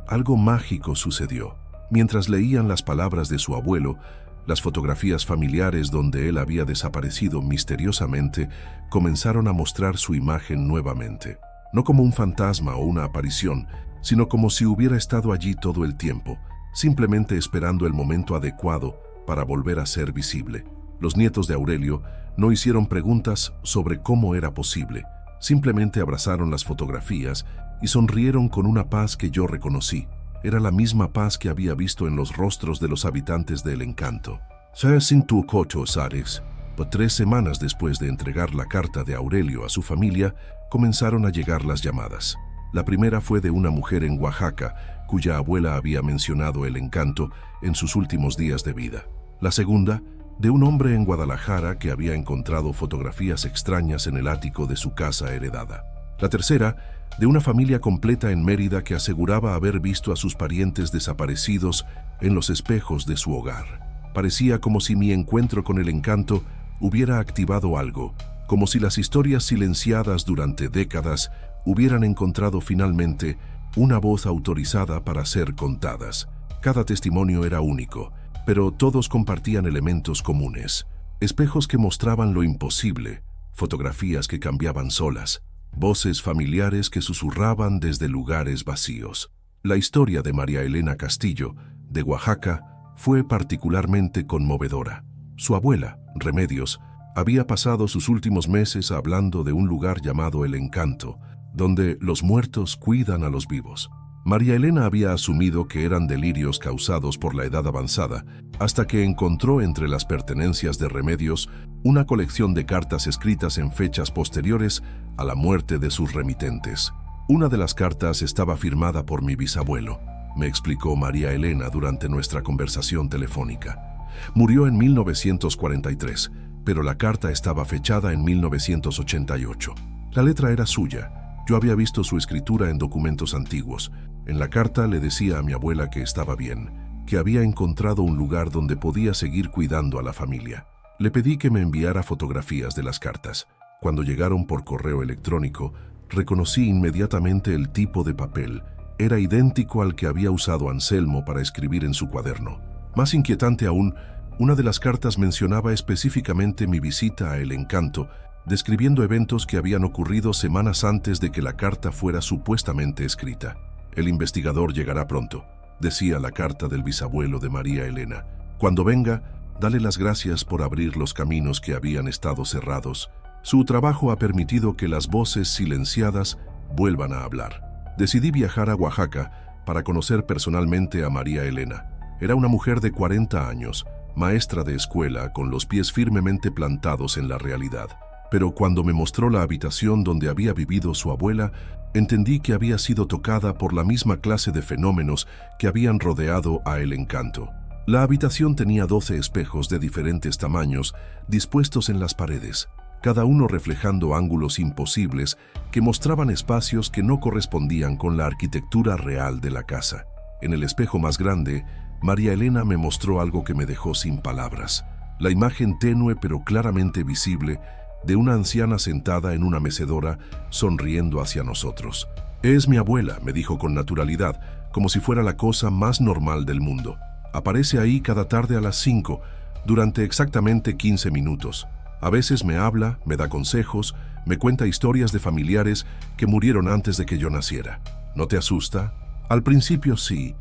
algo mágico sucedió. Mientras leían las palabras de su abuelo, las fotografías familiares donde él había desaparecido misteriosamente comenzaron a mostrar su imagen nuevamente. No como un fantasma o una aparición, sino como si hubiera estado allí todo el tiempo, simplemente esperando el momento adecuado para volver a ser visible. Los nietos de Aurelio no hicieron preguntas sobre cómo era posible, simplemente abrazaron las fotografías y sonrieron con una paz que yo reconocí. Era la misma paz que había visto en los rostros de los habitantes de El Encanto. Se sintió cocho, Sares. Pero 3 semanas después de entregar la carta de Aurelio a su familia, comenzaron a llegar las llamadas. La primera fue de una mujer en Oaxaca, cuya abuela había mencionado El Encanto en sus últimos días de vida. La segunda, de un hombre en Guadalajara que había encontrado fotografías extrañas en el ático de su casa heredada. La tercera, de una familia completa en Mérida que aseguraba haber visto a sus parientes desaparecidos en los espejos de su hogar. Parecía como si mi encuentro con El Encanto hubiera activado algo, como si las historias silenciadas durante décadas hubieran encontrado finalmente una voz autorizada para ser contadas. Cada testimonio era único, pero todos compartían elementos comunes. Espejos que mostraban lo imposible, fotografías que cambiaban solas, voces familiares que susurraban desde lugares vacíos. La historia de María Elena Castillo, de Oaxaca, fue particularmente conmovedora. Su abuela, Remedios, había pasado sus últimos meses hablando de un lugar llamado El Encanto, donde los muertos cuidan a los vivos. María Elena había asumido que eran delirios causados por la edad avanzada, hasta que encontró entre las pertenencias de Remedios una colección de cartas escritas en fechas posteriores a la muerte de sus remitentes. Una de las cartas estaba firmada por mi bisabuelo, me explicó María Elena durante nuestra conversación telefónica. Murió en 1943, pero la carta estaba fechada en 1988. La letra era suya. Yo había visto su escritura en documentos antiguos. En la carta le decía a mi abuela que estaba bien, que había encontrado un lugar donde podía seguir cuidando a la familia. Le pedí que me enviara fotografías de las cartas. Cuando llegaron por correo electrónico, reconocí inmediatamente el tipo de papel. Era idéntico al que había usado Anselmo para escribir en su cuaderno. Más inquietante aún, una de las cartas mencionaba específicamente mi visita a El Encanto, describiendo eventos que habían ocurrido semanas antes de que la carta fuera supuestamente escrita. El investigador llegará pronto, decía la carta del bisabuelo de María Elena. Cuando venga, dale las gracias por abrir los caminos que habían estado cerrados. Su trabajo ha permitido que las voces silenciadas vuelvan a hablar. Decidí viajar a Oaxaca para conocer personalmente a María Elena. Era una mujer de 40 años, maestra de escuela con los pies firmemente plantados en la realidad. Pero cuando me mostró la habitación donde había vivido su abuela, entendí que había sido tocada por la misma clase de fenómenos que habían rodeado a El Encanto. La habitación tenía 12 espejos de diferentes tamaños dispuestos en las paredes, cada uno reflejando ángulos imposibles que mostraban espacios que no correspondían con la arquitectura real de la casa. En el espejo más grande, María Elena me mostró algo que me dejó sin palabras. La imagen tenue pero claramente visible de una anciana sentada en una mecedora, sonriendo hacia nosotros. «Es mi abuela», me dijo con naturalidad, como si fuera la cosa más normal del mundo. «Aparece ahí cada tarde a las 5, durante exactamente 15 minutos. A veces me habla, me da consejos, me cuenta historias de familiares que murieron antes de que yo naciera. ¿No te asusta?» Al principio sí,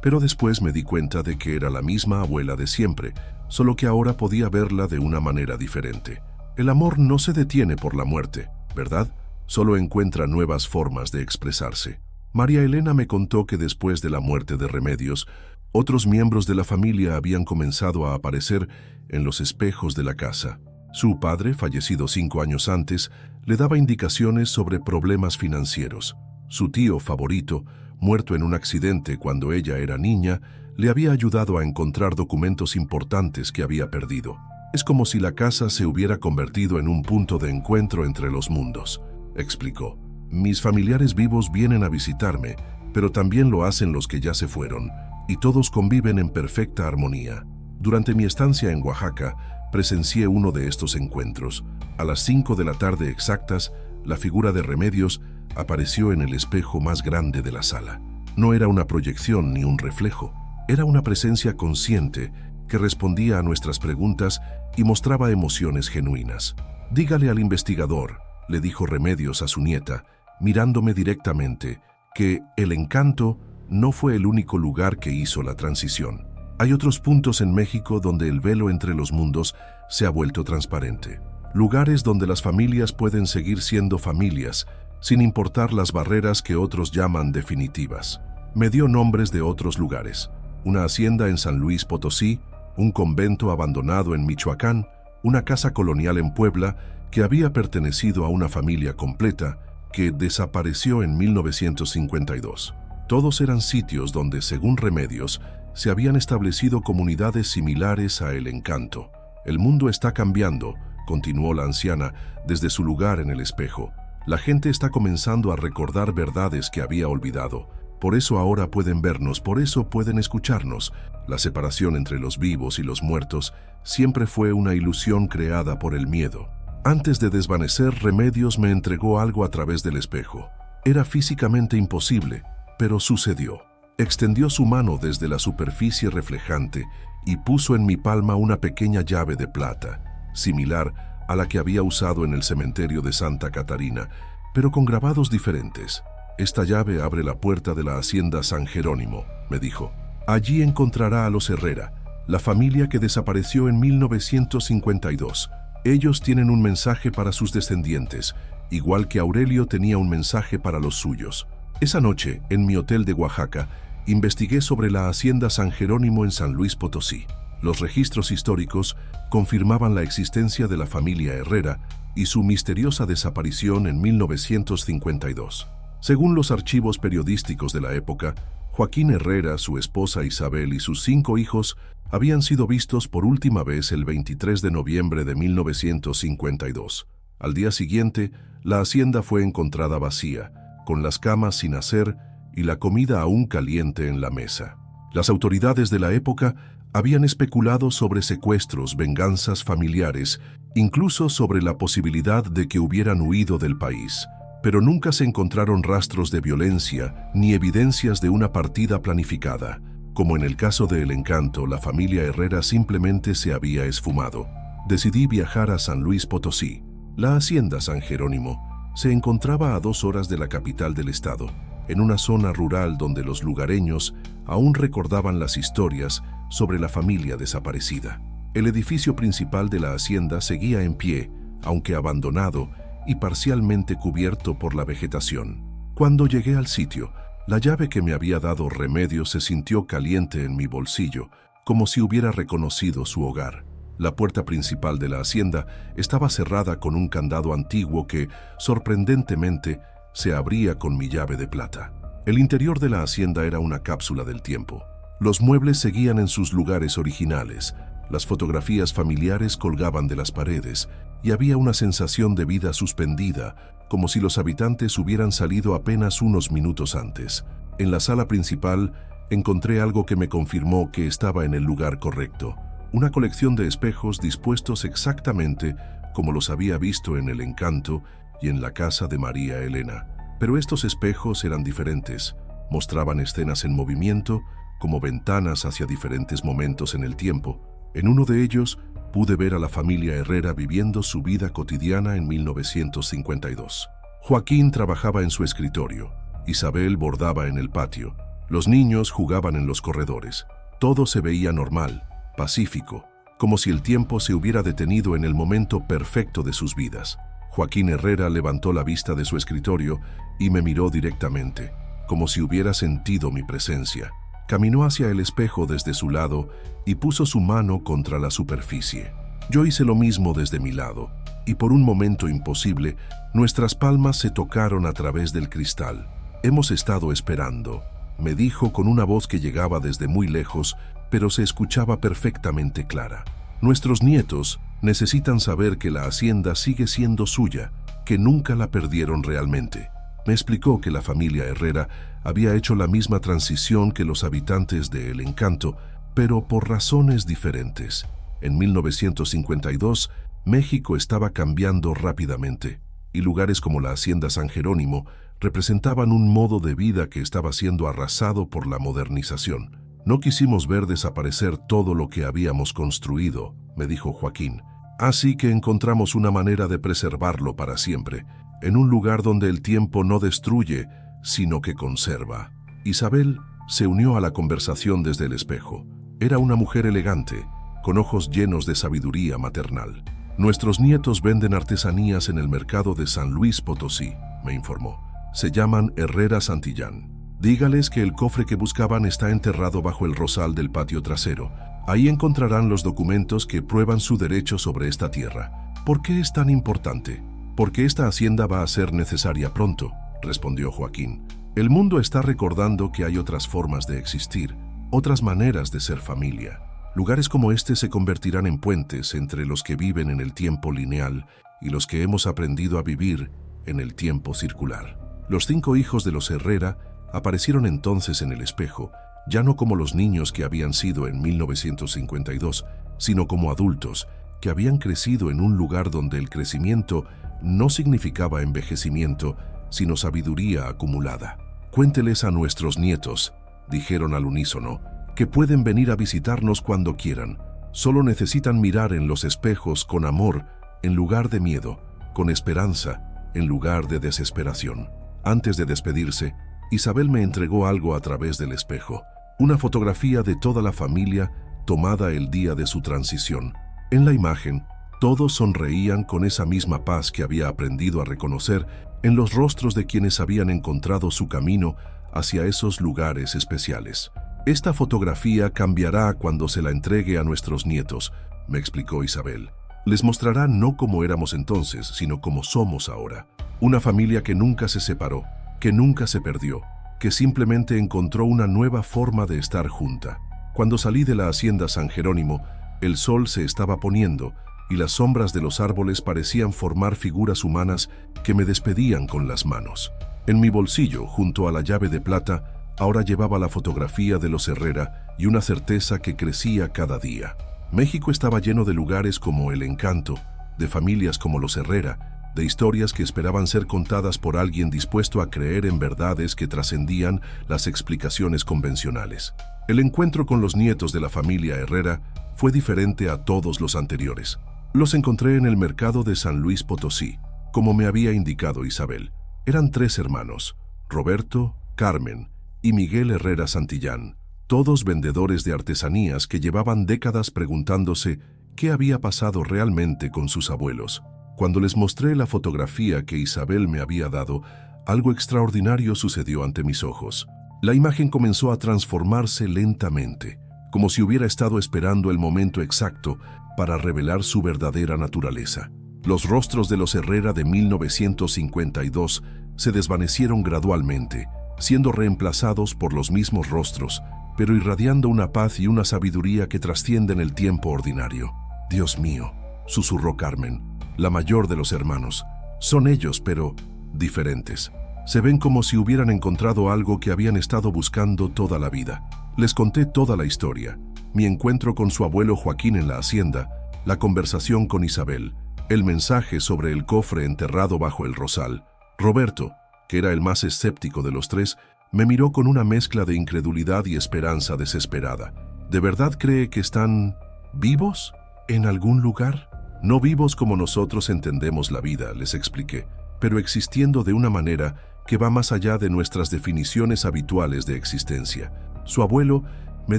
pero después me di cuenta de que era la misma abuela de siempre, solo que ahora podía verla de una manera diferente. El amor no se detiene por la muerte, ¿verdad? Solo encuentra nuevas formas de expresarse. María Elena me contó que después de la muerte de Remedios, otros miembros de la familia habían comenzado a aparecer en los espejos de la casa. Su padre, fallecido 5 años antes, le daba indicaciones sobre problemas financieros. Su tío favorito, muerto en un accidente cuando ella era niña, le había ayudado a encontrar documentos importantes que había perdido. Es como si la casa se hubiera convertido en un punto de encuentro entre los mundos, explicó. Mis familiares vivos vienen a visitarme, pero también lo hacen los que ya se fueron, y todos conviven en perfecta armonía. Durante mi estancia en Oaxaca, presencié uno de estos encuentros. A las 5 de la tarde exactas, la figura de Remedios apareció en el espejo más grande de la sala. No era una proyección ni un reflejo, era una presencia consciente que respondía a nuestras preguntas y mostraba emociones genuinas. «Dígale al investigador», le dijo Remedios a su nieta, mirándome directamente, que El Encanto no fue el único lugar que hizo la transición. Hay otros puntos en México donde el velo entre los mundos se ha vuelto transparente. Lugares donde las familias pueden seguir siendo familias, sin importar las barreras que otros llaman definitivas. Me dio nombres de otros lugares: una hacienda en San Luis Potosí, un convento abandonado en Michoacán, una casa colonial en Puebla que había pertenecido a una familia completa que desapareció en 1952. Todos eran sitios donde, según Remedios, se habían establecido comunidades similares a El Encanto. El mundo está cambiando, continuó la anciana desde su lugar en el espejo. La gente está comenzando a recordar verdades que había olvidado. Por eso ahora pueden vernos, por eso pueden escucharnos. La separación entre los vivos y los muertos siempre fue una ilusión creada por el miedo. Antes de desvanecer, Remedios me entregó algo a través del espejo. Era físicamente imposible, pero sucedió. Extendió su mano desde la superficie reflejante y puso en mi palma una pequeña llave de plata, similar a la que había usado en el cementerio de Santa Catarina, pero con grabados diferentes. Esta llave abre la puerta de la hacienda San Jerónimo, me dijo. Allí encontrará a los Herrera, la familia que desapareció en 1952. Ellos tienen un mensaje para sus descendientes, igual que Aurelio tenía un mensaje para los suyos. Esa noche, en mi hotel de Oaxaca, investigué sobre la hacienda San Jerónimo en San Luis Potosí. Los registros históricos confirmaban la existencia de la familia Herrera y su misteriosa desaparición en 1952. Según los archivos periodísticos de la época, Joaquín Herrera, su esposa Isabel y sus 5 hijos habían sido vistos por última vez el 23 de noviembre de 1952. Al día siguiente, la hacienda fue encontrada vacía, con las camas sin hacer y la comida aún caliente en la mesa. Las autoridades de la época habían especulado sobre secuestros, venganzas familiares, incluso sobre la posibilidad de que hubieran huido del país. Pero nunca se encontraron rastros de violencia ni evidencias de una partida planificada. Como en el caso de El Encanto, la familia Herrera simplemente se había esfumado. Decidí viajar a San Luis Potosí. La hacienda San Jerónimo se encontraba a 2 horas de la capital del estado, en una zona rural donde los lugareños aún recordaban las historias sobre la familia desaparecida. El edificio principal de la hacienda seguía en pie, aunque abandonado y parcialmente cubierto por la vegetación. Cuando llegué al sitio, la llave que me había dado Remedios se sintió caliente en mi bolsillo, como si hubiera reconocido su hogar. La puerta principal de la hacienda estaba cerrada con un candado antiguo que, sorprendentemente, se abría con mi llave de plata. El interior de la hacienda era una cápsula del tiempo. Los muebles seguían en sus lugares originales, las fotografías familiares colgaban de las paredes y había una sensación de vida suspendida, como si los habitantes hubieran salido apenas unos minutos antes. En la sala principal encontré algo que me confirmó que estaba en el lugar correcto: una colección de espejos dispuestos exactamente como los había visto en El Encanto y en la casa de María Elena. Pero estos espejos eran diferentes, mostraban escenas en movimiento, como ventanas hacia diferentes momentos en el tiempo. En uno de ellos pude ver a la familia Herrera viviendo su vida cotidiana en 1952. Joaquín trabajaba en su escritorio, Isabel bordaba en el patio, los niños jugaban en los corredores. Todo se veía normal, pacífico, como si el tiempo se hubiera detenido en el momento perfecto de sus vidas. Joaquín Herrera levantó la vista de su escritorio y me miró directamente, como si hubiera sentido mi presencia. Caminó hacia el espejo desde su lado y puso su mano contra la superficie. Yo hice lo mismo desde mi lado, y por un momento imposible, nuestras palmas se tocaron a través del cristal. «Hemos estado esperando», me dijo con una voz que llegaba desde muy lejos, pero se escuchaba perfectamente clara. «Nuestros nietos necesitan saber que la hacienda sigue siendo suya, que nunca la perdieron realmente». Me explicó que la familia Herrera había hecho la misma transición que los habitantes de El Encanto, pero por razones diferentes. En 1952, México estaba cambiando rápidamente, y lugares como la hacienda San Jerónimo representaban un modo de vida que estaba siendo arrasado por la modernización. «No quisimos ver desaparecer todo lo que habíamos construido», me dijo Joaquín. «Así que encontramos una manera de preservarlo para siempre, en un lugar donde el tiempo no destruye, sino que conserva». Isabel se unió a la conversación desde el espejo. Era una mujer elegante, con ojos llenos de sabiduría maternal. «Nuestros nietos venden artesanías en el mercado de San Luis Potosí», me informó. «Se llaman Herrera Santillán. Dígales que el cofre que buscaban está enterrado bajo el rosal del patio trasero. Ahí encontrarán los documentos que prueban su derecho sobre esta tierra. ¿Por qué es tan importante? Porque esta hacienda va a ser necesaria pronto, respondió Joaquín. El mundo está recordando que hay otras formas de existir, otras maneras de ser familia. Lugares como este se convertirán en puentes entre los que viven en el tiempo lineal y los que hemos aprendido a vivir en el tiempo circular. Los 5 hijos de los Herrera aparecieron entonces en el espejo, ya no como los niños que habían sido en 1952, sino como adultos que habían crecido en un lugar donde el crecimiento no significaba envejecimiento, sino sabiduría acumulada. Cuénteles a nuestros nietos, dijeron al unísono, que pueden venir a visitarnos cuando quieran. Solo necesitan mirar en los espejos con amor en lugar de miedo, con esperanza en lugar de desesperación. Antes de despedirse, Isabel me entregó algo a través del espejo, una fotografía de toda la familia tomada el día de su transición. En la imagen, todos sonreían con esa misma paz que había aprendido a reconocer en los rostros de quienes habían encontrado su camino hacia esos lugares especiales. Esta fotografía cambiará cuando se la entregue a nuestros nietos, me explicó Isabel. Les mostrará no cómo éramos entonces, sino cómo somos ahora. Una familia que nunca se separó, que nunca se perdió, que simplemente encontró una nueva forma de estar junta. Cuando salí de la hacienda San Jerónimo, el sol se estaba poniendo y las sombras de los árboles parecían formar figuras humanas que me despedían con las manos. En mi bolsillo, junto a la llave de plata, ahora llevaba la fotografía de los Herrera y una certeza que crecía cada día. México estaba lleno de lugares como El Encanto, de familias como los Herrera, de historias que esperaban ser contadas por alguien dispuesto a creer en verdades que trascendían las explicaciones convencionales. El encuentro con los nietos de la familia Herrera fue diferente a todos los anteriores. Los encontré en el mercado de San Luis Potosí, como me había indicado Isabel. Eran 3 hermanos, Roberto, Carmen y Miguel Herrera Santillán, todos vendedores de artesanías que llevaban décadas preguntándose qué había pasado realmente con sus abuelos. Cuando les mostré la fotografía que Isabel me había dado, algo extraordinario sucedió ante mis ojos. La imagen comenzó a transformarse lentamente, como si hubiera estado esperando el momento exacto para revelar su verdadera naturaleza. Los rostros de los Herrera de 1952 se desvanecieron gradualmente, siendo reemplazados por los mismos rostros, pero irradiando una paz y una sabiduría que trascienden el tiempo ordinario. «Dios mío», susurró Carmen, la mayor de los hermanos. «Son ellos, pero diferentes. Se ven como si hubieran encontrado algo que habían estado buscando toda la vida». Les conté toda la historia, mi encuentro con su abuelo Joaquín en la hacienda, la conversación con Isabel, el mensaje sobre el cofre enterrado bajo el rosal. Roberto, que era el más escéptico de los 3, me miró con una mezcla de incredulidad y esperanza desesperada. ¿De verdad cree que están vivos en algún lugar? No vivos como nosotros entendemos la vida, les expliqué, pero existiendo de una manera que va más allá de nuestras definiciones habituales de existencia. Su abuelo me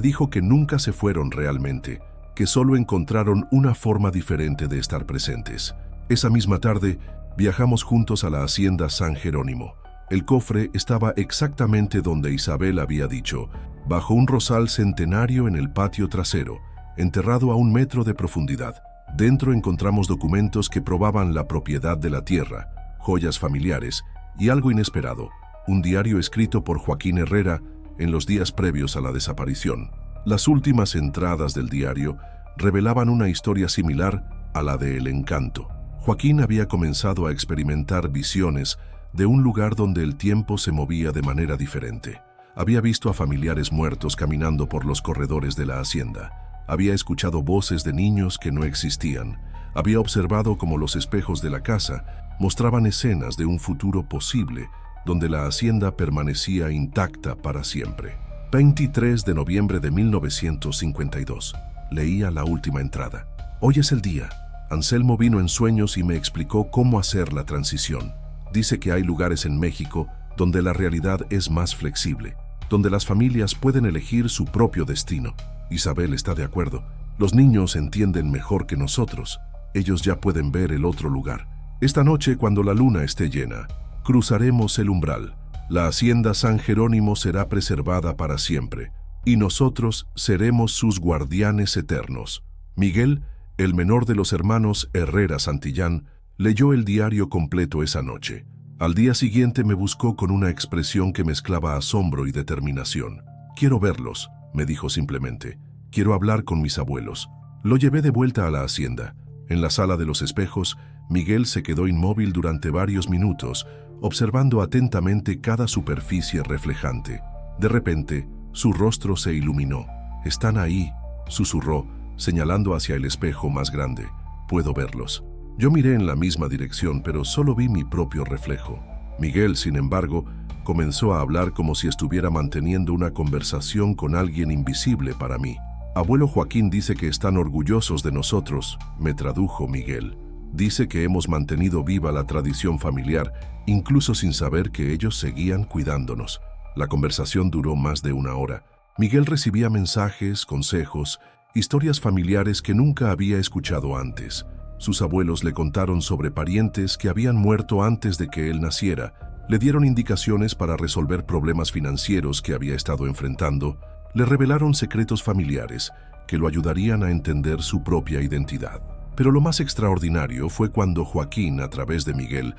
dijo que nunca se fueron realmente, que solo encontraron una forma diferente de estar presentes. Esa misma tarde, viajamos juntos a la hacienda San Jerónimo. El cofre estaba exactamente donde Isabel había dicho, bajo un rosal centenario en el patio trasero, enterrado a 1 metro de profundidad. Dentro encontramos documentos que probaban la propiedad de la tierra, joyas familiares y algo inesperado, un diario escrito por Joaquín Herrera en los días previos a la desaparición. Las últimas entradas del diario revelaban una historia similar a la de El Encanto. Joaquín había comenzado a experimentar visiones de un lugar donde el tiempo se movía de manera diferente. Había visto a familiares muertos caminando por los corredores de la hacienda. Había escuchado voces de niños que no existían. Había observado cómo los espejos de la casa mostraban escenas de un futuro posible donde la hacienda permanecía intacta para siempre. 23 de noviembre de 1952. Leía la última entrada. Hoy es el día. Anselmo vino en sueños y me explicó cómo hacer la transición. Dice que hay lugares en México donde la realidad es más flexible, donde las familias pueden elegir su propio destino. Isabel está de acuerdo. Los niños entienden mejor que nosotros. Ellos ya pueden ver el otro lugar. Esta noche, cuando la luna esté llena, cruzaremos el umbral. La hacienda San Jerónimo será preservada para siempre, y nosotros seremos sus guardianes eternos. Miguel, el menor de los hermanos Herrera Santillán, leyó el diario completo esa noche. Al día siguiente me buscó con una expresión que mezclaba asombro y determinación. «Quiero verlos», me dijo simplemente. «Quiero hablar con mis abuelos». Lo llevé de vuelta a la hacienda. En la sala de los espejos, Miguel se quedó inmóvil durante varios minutos, observando atentamente cada superficie reflejante. De repente, su rostro se iluminó. «Están ahí», susurró, señalando hacia el espejo más grande. «Puedo verlos». Yo miré en la misma dirección, pero solo vi mi propio reflejo. Miguel, sin embargo, comenzó a hablar como si estuviera manteniendo una conversación con alguien invisible para mí. «Abuelo Joaquín dice que están orgullosos de nosotros», me tradujo Miguel. «Dice que hemos mantenido viva la tradición familiar, incluso sin saber que ellos seguían cuidándonos». La conversación duró más de una hora. Miguel recibía mensajes, consejos, historias familiares que nunca había escuchado antes. Sus abuelos le contaron sobre parientes que habían muerto antes de que él naciera, le dieron indicaciones para resolver problemas financieros que había estado enfrentando, le revelaron secretos familiares que lo ayudarían a entender su propia identidad. Pero lo más extraordinario fue cuando Joaquín, a través de Miguel,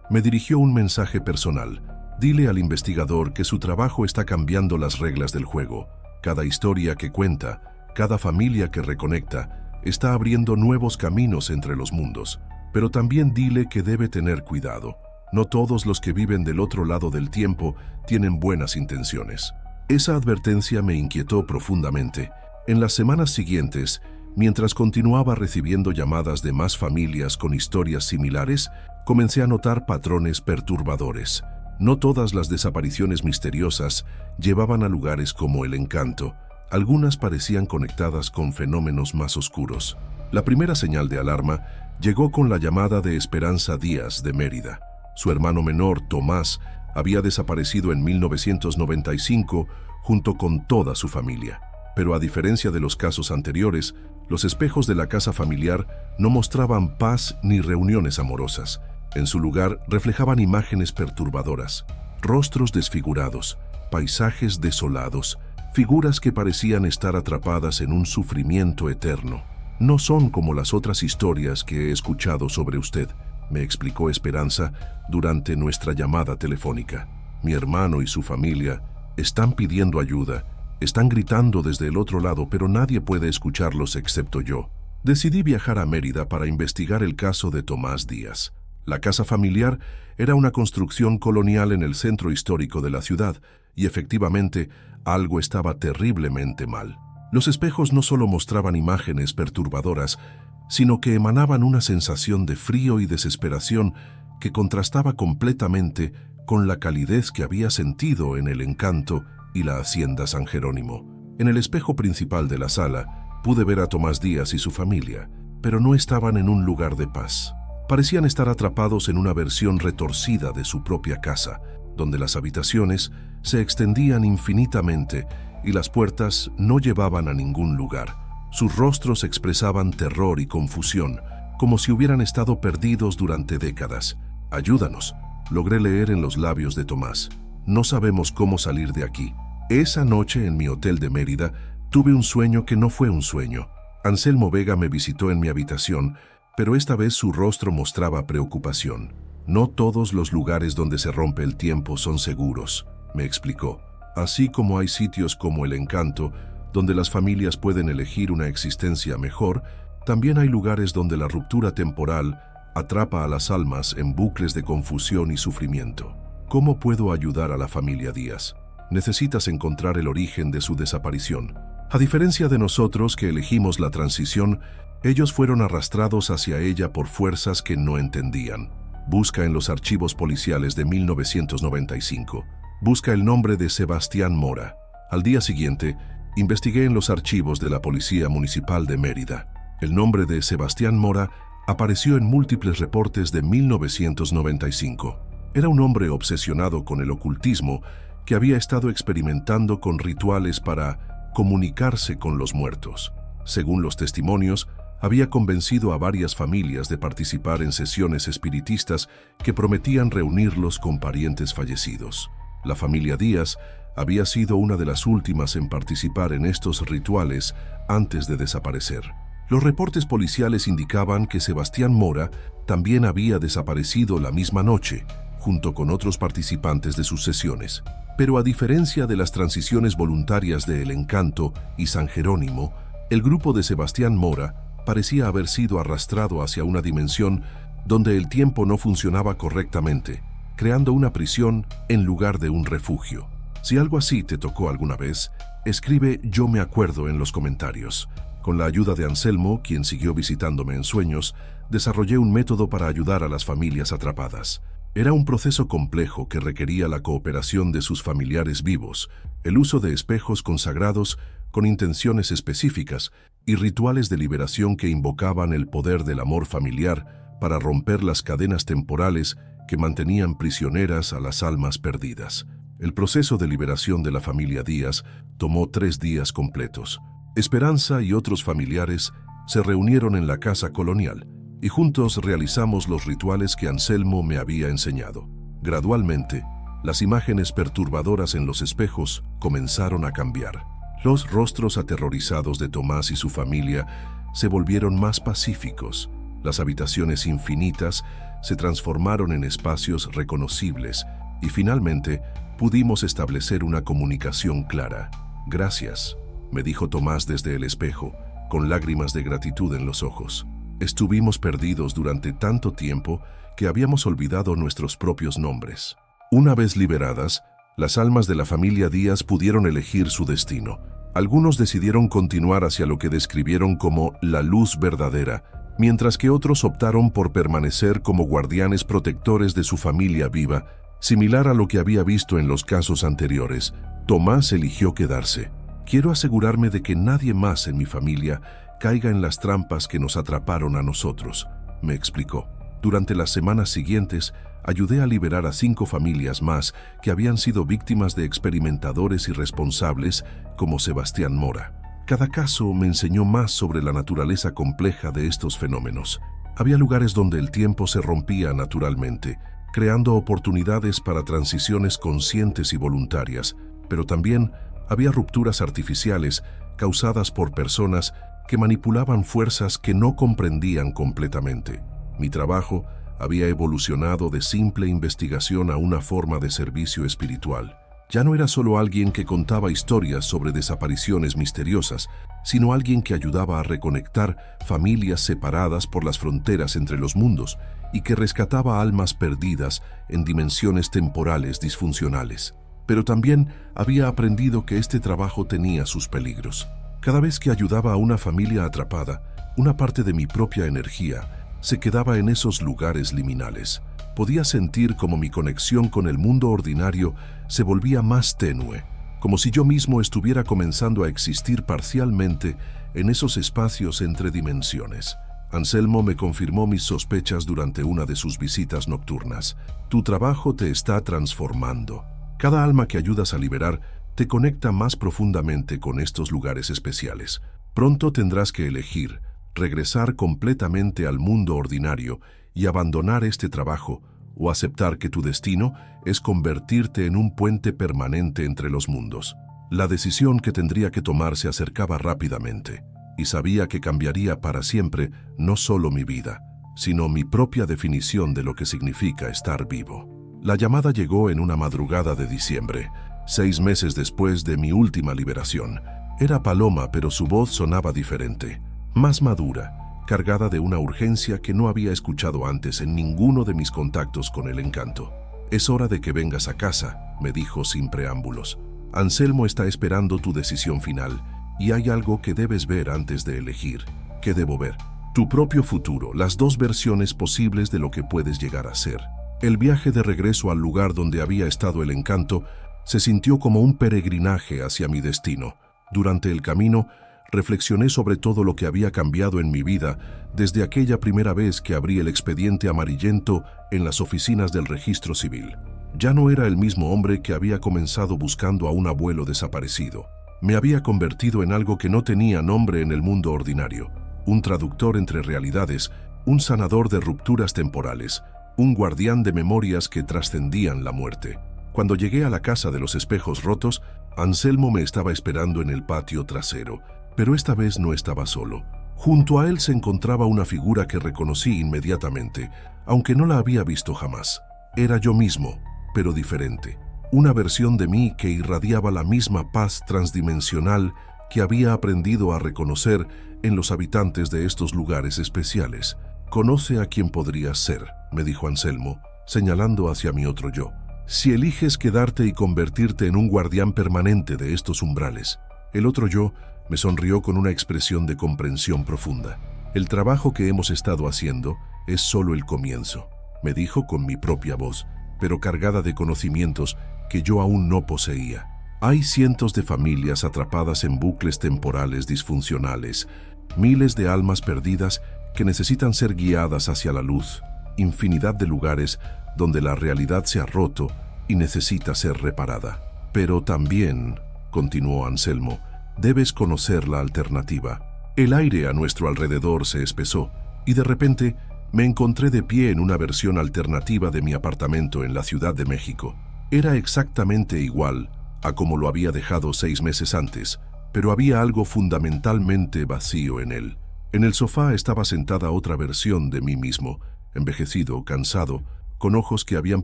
me dirigió un mensaje personal. «Dile al investigador que su trabajo está cambiando las reglas del juego. Cada historia que cuenta, cada familia que reconecta, está abriendo nuevos caminos entre los mundos. Pero también dile que debe tener cuidado. No todos los que viven del otro lado del tiempo tienen buenas intenciones». Esa advertencia me inquietó profundamente. En las semanas siguientes, mientras continuaba recibiendo llamadas de más familias con historias similares, comencé a notar patrones perturbadores. No todas las desapariciones misteriosas llevaban a lugares como El Encanto. Algunas parecían conectadas con fenómenos más oscuros. La primera señal de alarma llegó con la llamada de Esperanza Díaz de Mérida. Su hermano menor, Tomás, había desaparecido en 1995 junto con toda su familia. Pero a diferencia de los casos anteriores, los espejos de la casa familiar no mostraban paz ni reuniones amorosas. En su lugar reflejaban imágenes perturbadoras, rostros desfigurados, paisajes desolados, figuras que parecían estar atrapadas en un sufrimiento eterno. «No son como las otras historias que he escuchado sobre usted», me explicó Esperanza durante nuestra llamada telefónica. «Mi hermano y su familia están pidiendo ayuda, están gritando desde el otro lado, pero nadie puede escucharlos excepto yo». Decidí viajar a Mérida para investigar el caso de Tomás Díaz. La casa familiar era una construcción colonial en el centro histórico de la ciudad, y efectivamente, algo estaba terriblemente mal. Los espejos no solo mostraban imágenes perturbadoras, sino que emanaban una sensación de frío y desesperación que contrastaba completamente con la calidez que había sentido en El Encanto y la hacienda San Jerónimo. En el espejo principal de la sala pude ver a Tomás Díaz y su familia, pero no estaban en un lugar de paz. Parecían estar atrapados en una versión retorcida de su propia casa, donde las habitaciones se extendían infinitamente y las puertas no llevaban a ningún lugar. Sus rostros expresaban terror y confusión, como si hubieran estado perdidos durante décadas. «Ayúdanos», logré leer en los labios de Tomás. «No sabemos cómo salir de aquí». Esa noche en mi hotel de Mérida tuve un sueño que no fue un sueño. Anselmo Vega me visitó en mi habitación, pero esta vez su rostro mostraba preocupación. «No todos los lugares donde se rompe el tiempo son seguros», me explicó. «Así como hay sitios como El Encanto, donde las familias pueden elegir una existencia mejor, también hay lugares donde la ruptura temporal atrapa a las almas en bucles de confusión y sufrimiento. ¿Cómo puedo ayudar a la familia Díaz? Necesitas encontrar el origen de su desaparición. A diferencia de nosotros que elegimos la transición, ellos fueron arrastrados hacia ella por fuerzas que no entendían. Busca en los archivos policiales de 1995. Busca el nombre de Sebastián Mora». Al día siguiente, investigué en los archivos de la Policía Municipal de Mérida. El nombre de Sebastián Mora apareció en múltiples reportes de 1995. Era un hombre obsesionado con el ocultismo que había estado experimentando con rituales para comunicarse con los muertos. Según los testimonios, había convencido a varias familias de participar en sesiones espiritistas que prometían reunirlos con parientes fallecidos. La familia Díaz había sido una de las últimas en participar en estos rituales antes de desaparecer. Los reportes policiales indicaban que Sebastián Mora también había desaparecido la misma noche, junto con otros participantes de sus sesiones. Pero a diferencia de las transiciones voluntarias de El Encanto y San Jerónimo, el grupo de Sebastián Mora parecía haber sido arrastrado hacia una dimensión donde el tiempo no funcionaba correctamente, creando una prisión en lugar de un refugio. Si algo así te tocó alguna vez, escribe "Yo me acuerdo" en los comentarios. Con la ayuda de Anselmo, quien siguió visitándome en sueños, desarrollé un método para ayudar a las familias atrapadas. Era un proceso complejo que requería la cooperación de sus familiares vivos, el uso de espejos consagrados con intenciones específicas y rituales de liberación que invocaban el poder del amor familiar para romper las cadenas temporales que mantenían prisioneras a las almas perdidas. El proceso de liberación de la familia Díaz tomó 3 días completos. Esperanza y otros familiares se reunieron en la casa colonial y juntos realizamos los rituales que Anselmo me había enseñado. Gradualmente, las imágenes perturbadoras en los espejos comenzaron a cambiar. Los rostros aterrorizados de Tomás y su familia se volvieron más pacíficos. Las habitaciones infinitas se transformaron en espacios reconocibles y finalmente pudimos establecer una comunicación clara. «Gracias», me dijo Tomás desde el espejo, con lágrimas de gratitud en los ojos. Estuvimos perdidos durante tanto tiempo que habíamos olvidado nuestros propios nombres. Una vez liberadas, las almas de la familia Díaz pudieron elegir su destino. Algunos decidieron continuar hacia lo que describieron como la luz verdadera, mientras que otros optaron por permanecer como guardianes protectores de su familia viva, similar a lo que había visto en los casos anteriores. Tomás eligió quedarse. «Quiero asegurarme de que nadie más en mi familia caiga en las trampas que nos atraparon a nosotros», me explicó. Durante las semanas siguientes, ayudé a liberar a 5 familias más que habían sido víctimas de experimentadores irresponsables como Sebastián Mora. Cada caso me enseñó más sobre la naturaleza compleja de estos fenómenos. Había lugares donde el tiempo se rompía naturalmente, creando oportunidades para transiciones conscientes y voluntarias, pero también había rupturas artificiales causadas por personas que manipulaban fuerzas que no comprendían completamente. Mi trabajo había evolucionado de simple investigación a una forma de servicio espiritual. Ya no era solo alguien que contaba historias sobre desapariciones misteriosas, sino alguien que ayudaba a reconectar familias separadas por las fronteras entre los mundos y que rescataba almas perdidas en dimensiones temporales disfuncionales. Pero también había aprendido que este trabajo tenía sus peligros. Cada vez que ayudaba a una familia atrapada, una parte de mi propia energía se quedaba en esos lugares liminales. Podía sentir como mi conexión con el mundo ordinario se volvía más tenue, como si yo mismo estuviera comenzando a existir parcialmente en esos espacios entre dimensiones. Anselmo me confirmó mis sospechas durante una de sus visitas nocturnas. «Tu trabajo te está transformando. Cada alma que ayudas a liberar te conecta más profundamente con estos lugares especiales. Pronto tendrás que elegir regresar completamente al mundo ordinario y abandonar este trabajo, o aceptar que tu destino es convertirte en un puente permanente entre los mundos». La decisión que tendría que tomar se acercaba rápidamente, y sabía que cambiaría para siempre no solo mi vida, sino mi propia definición de lo que significa estar vivo. La llamada llegó en una madrugada de diciembre, 6 meses después de mi última liberación. Era Paloma, pero su voz sonaba diferente, más madura, cargada de una urgencia que no había escuchado antes en ninguno de mis contactos con El Encanto. «Es hora de que vengas a casa», me dijo sin preámbulos. «Anselmo está esperando tu decisión final, y hay algo que debes ver antes de elegir». «¿Qué debo ver?» «Tu propio futuro, las 2 versiones posibles de lo que puedes llegar a ser». El viaje de regreso al lugar donde había estado El Encanto se sintió como un peregrinaje hacia mi destino. Durante el camino, reflexioné sobre todo lo que había cambiado en mi vida desde aquella primera vez que abrí el expediente amarillento en las oficinas del registro civil. Ya no era el mismo hombre que había comenzado buscando a un abuelo desaparecido. Me había convertido en algo que no tenía nombre en el mundo ordinario, un traductor entre realidades, un sanador de rupturas temporales, un guardián de memorias que trascendían la muerte. Cuando llegué a la casa de los espejos rotos, Anselmo me estaba esperando en el patio trasero, pero esta vez no estaba solo. Junto a él se encontraba una figura que reconocí inmediatamente, aunque no la había visto jamás. Era yo mismo, pero diferente. Una versión de mí que irradiaba la misma paz transdimensional que había aprendido a reconocer en los habitantes de estos lugares especiales. «Conoce a quien podrías ser», me dijo Anselmo, señalando hacia mi otro yo. «Si eliges quedarte y convertirte en un guardián permanente de estos umbrales». El otro yo me sonrió con una expresión de comprensión profunda. «El trabajo que hemos estado haciendo es solo el comienzo», me dijo con mi propia voz, pero cargada de conocimientos que yo aún no poseía. «Hay cientos de familias atrapadas en bucles temporales disfuncionales, miles de almas perdidas que necesitan ser guiadas hacia la luz, infinidad de lugares donde la realidad se ha roto y necesita ser reparada. Pero también», continuó Anselmo, «debes conocer la alternativa». El aire a nuestro alrededor se espesó y de repente me encontré de pie en una versión alternativa de mi apartamento en la Ciudad de México. Era exactamente igual a como lo había dejado 6 meses antes, pero había algo fundamentalmente vacío en él. En el sofá estaba sentada otra versión de mí mismo, envejecido, cansado, con ojos que habían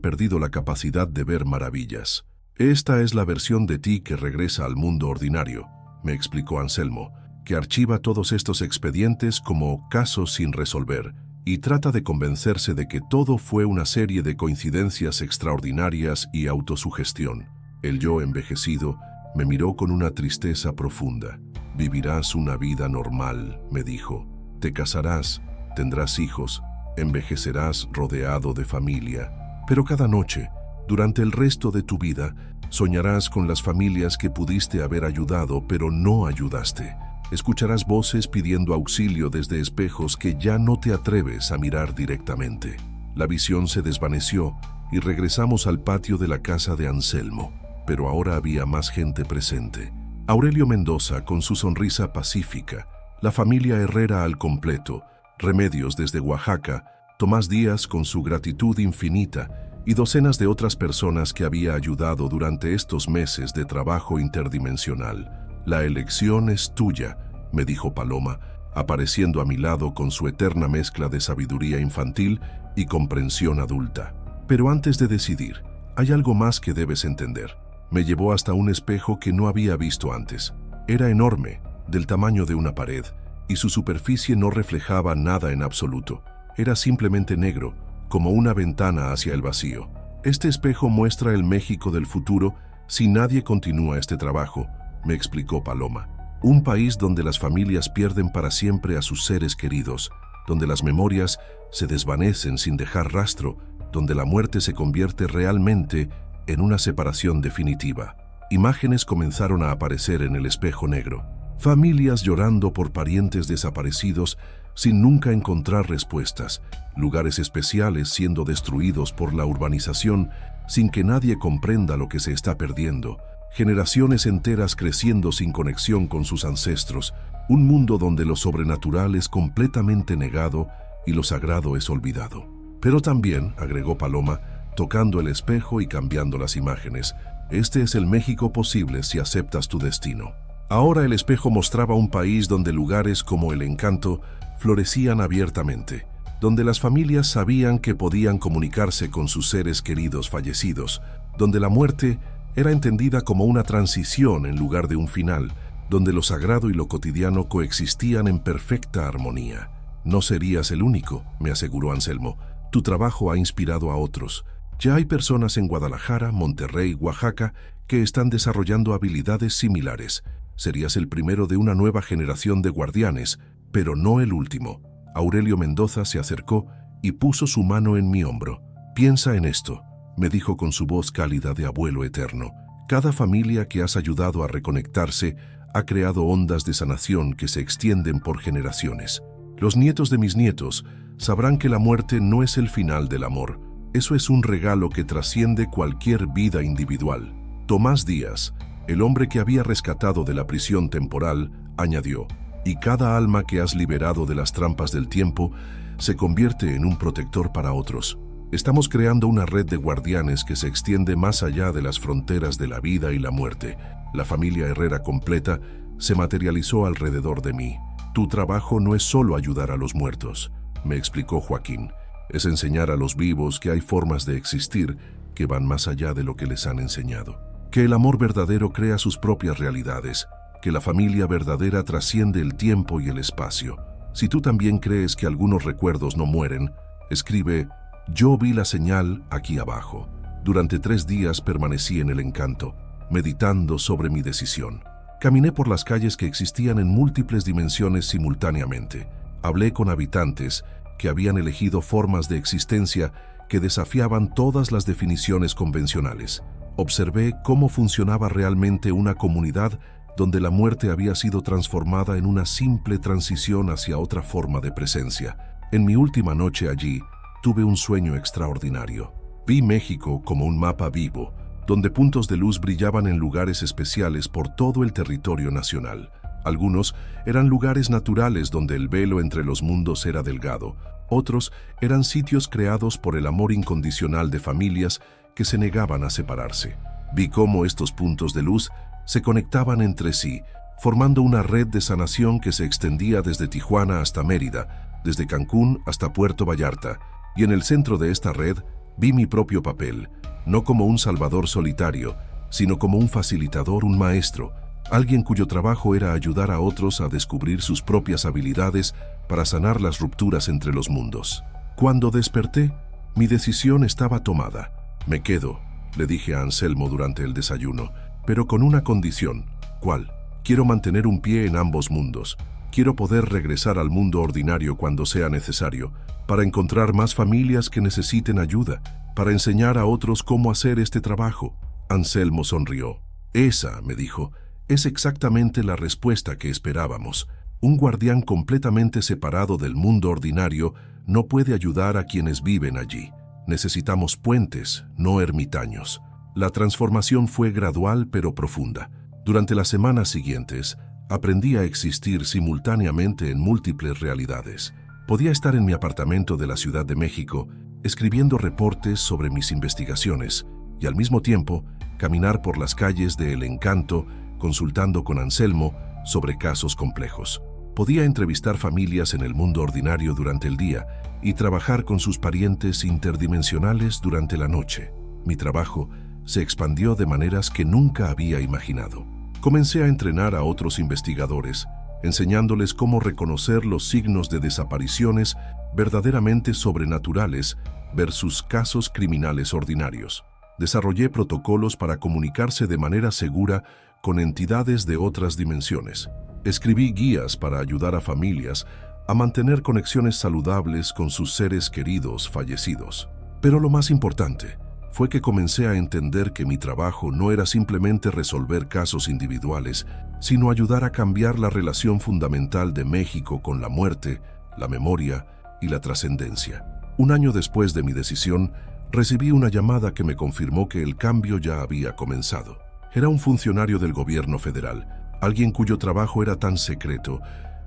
perdido la capacidad de ver maravillas. «Esta es la versión de ti que regresa al mundo ordinario», me explicó Anselmo, «que archiva todos estos expedientes como casos sin resolver y trata de convencerse de que todo fue una serie de coincidencias extraordinarias y autosugestión». El yo envejecido me miró con una tristeza profunda. «Vivirás una vida normal», me dijo. «Te casarás, tendrás hijos, envejecerás rodeado de familia. Pero cada noche, durante el resto de tu vida, soñarás con las familias que pudiste haber ayudado pero no ayudaste. Escucharás voces pidiendo auxilio desde espejos que ya no te atreves a mirar directamente». La visión se desvaneció y regresamos al patio de la casa de Anselmo, pero ahora había más gente presente. Aurelio Mendoza con su sonrisa pacífica, la familia Herrera al completo, Remedios desde Oaxaca, Tomás Díaz con su gratitud infinita y docenas de otras personas que había ayudado durante estos meses de trabajo interdimensional. «La elección es tuya», me dijo Paloma, apareciendo a mi lado con su eterna mezcla de sabiduría infantil y comprensión adulta. «Pero antes de decidir, hay algo más que debes entender». Me llevó hasta un espejo que no había visto antes. Era enorme, del tamaño de una pared, y su superficie no reflejaba nada en absoluto. Era simplemente negro, como una ventana hacia el vacío. «Este espejo muestra el México del futuro si nadie continúa este trabajo», me explicó Paloma. «Un país donde las familias pierden para siempre a sus seres queridos, donde las memorias se desvanecen sin dejar rastro, donde la muerte se convierte realmente en una separación definitiva». Imágenes comenzaron a aparecer en el espejo negro. Familias llorando por parientes desaparecidos sin nunca encontrar respuestas, lugares especiales siendo destruidos por la urbanización sin que nadie comprenda lo que se está perdiendo, generaciones enteras creciendo sin conexión con sus ancestros, un mundo donde lo sobrenatural es completamente negado y lo sagrado es olvidado. «Pero también», agregó Paloma, tocando el espejo y cambiando las imágenes, «este es el México posible si aceptas tu destino». Ahora el espejo mostraba un país donde lugares como El Encanto florecían abiertamente, donde las familias sabían que podían comunicarse con sus seres queridos fallecidos, donde la muerte era entendida como una transición en lugar de un final, donde lo sagrado y lo cotidiano coexistían en perfecta armonía. «No serías el único», me aseguró Anselmo. «Tu trabajo ha inspirado a otros. Ya hay personas en Guadalajara, Monterrey, Oaxaca, que están desarrollando habilidades similares. Serías el primero de una nueva generación de guardianes, pero no el último». Aurelio Mendoza se acercó y puso su mano en mi hombro. «Piensa en esto», me dijo con su voz cálida de abuelo eterno. «Cada familia que has ayudado a reconectarse ha creado ondas de sanación que se extienden por generaciones. Los nietos de mis nietos sabrán que la muerte no es el final del amor. Eso es un regalo que trasciende cualquier vida individual». Tomás Díaz, el hombre que había rescatado de la prisión temporal, añadió: «Y cada alma que has liberado de las trampas del tiempo se convierte en un protector para otros». Estamos creando una red de guardianes que se extiende más allá de las fronteras de la vida y la muerte. La familia Herrera completa se materializó alrededor de mí. Tu trabajo no es solo ayudar a los muertos, me explicó Joaquín. Es enseñar a los vivos que hay formas de existir que van más allá de lo que les han enseñado. Que el amor verdadero crea sus propias realidades, que la familia verdadera trasciende el tiempo y el espacio. Si tú también crees que algunos recuerdos no mueren, escribe: yo vi la señal aquí abajo. Durante 3 días permanecí en el encanto, meditando sobre mi decisión. Caminé por las calles que existían en múltiples dimensiones simultáneamente. Hablé con habitantes que habían elegido formas de existencia que desafiaban todas las definiciones convencionales. Observé cómo funcionaba realmente una comunidad donde la muerte había sido transformada en una simple transición hacia otra forma de presencia. En mi última noche allí, tuve un sueño extraordinario. Vi México como un mapa vivo, donde puntos de luz brillaban en lugares especiales por todo el territorio nacional. Algunos eran lugares naturales donde el velo entre los mundos era delgado. Otros eran sitios creados por el amor incondicional de familias que se negaban a separarse. Vi cómo estos puntos de luz se conectaban entre sí, formando una red de sanación que se extendía desde Tijuana hasta Mérida, desde Cancún hasta Puerto Vallarta. Y en el centro de esta red vi mi propio papel, no como un salvador solitario, sino como un facilitador, un maestro, alguien cuyo trabajo era ayudar a otros a descubrir sus propias habilidades para sanar las rupturas entre los mundos. Cuando desperté, mi decisión estaba tomada. Me quedo, le dije a Anselmo durante el desayuno, pero con una condición. ¿Cuál? Quiero mantener un pie en ambos mundos. Quiero poder regresar al mundo ordinario cuando sea necesario, para encontrar más familias que necesiten ayuda, para enseñar a otros cómo hacer este trabajo. Anselmo sonrió. Esa, me dijo, es exactamente la respuesta que esperábamos. Un guardián completamente separado del mundo ordinario no puede ayudar a quienes viven allí. Necesitamos puentes, no ermitaños. La transformación fue gradual pero profunda. Durante las semanas siguientes, aprendí a existir simultáneamente en múltiples realidades. Podía estar en mi apartamento de la Ciudad de México, escribiendo reportes sobre mis investigaciones, y al mismo tiempo, caminar por las calles de El Encanto, consultando con Anselmo sobre casos complejos. Podía entrevistar familias en el mundo ordinario durante el día y trabajar con sus parientes interdimensionales durante la noche. Mi trabajo se expandió de maneras que nunca había imaginado. Comencé a entrenar a otros investigadores, enseñándoles cómo reconocer los signos de desapariciones verdaderamente sobrenaturales versus casos criminales ordinarios. Desarrollé protocolos para comunicarse de manera segura con entidades de otras dimensiones. Escribí guías para ayudar a familias a mantener conexiones saludables con sus seres queridos fallecidos. Pero lo más importante fue que comencé a entender que mi trabajo no era simplemente resolver casos individuales, sino ayudar a cambiar la relación fundamental de México con la muerte, la memoria y la trascendencia. Un año después de mi decisión, recibí una llamada que me confirmó que el cambio ya había comenzado. Era un funcionario del gobierno federal, alguien cuyo trabajo era tan secreto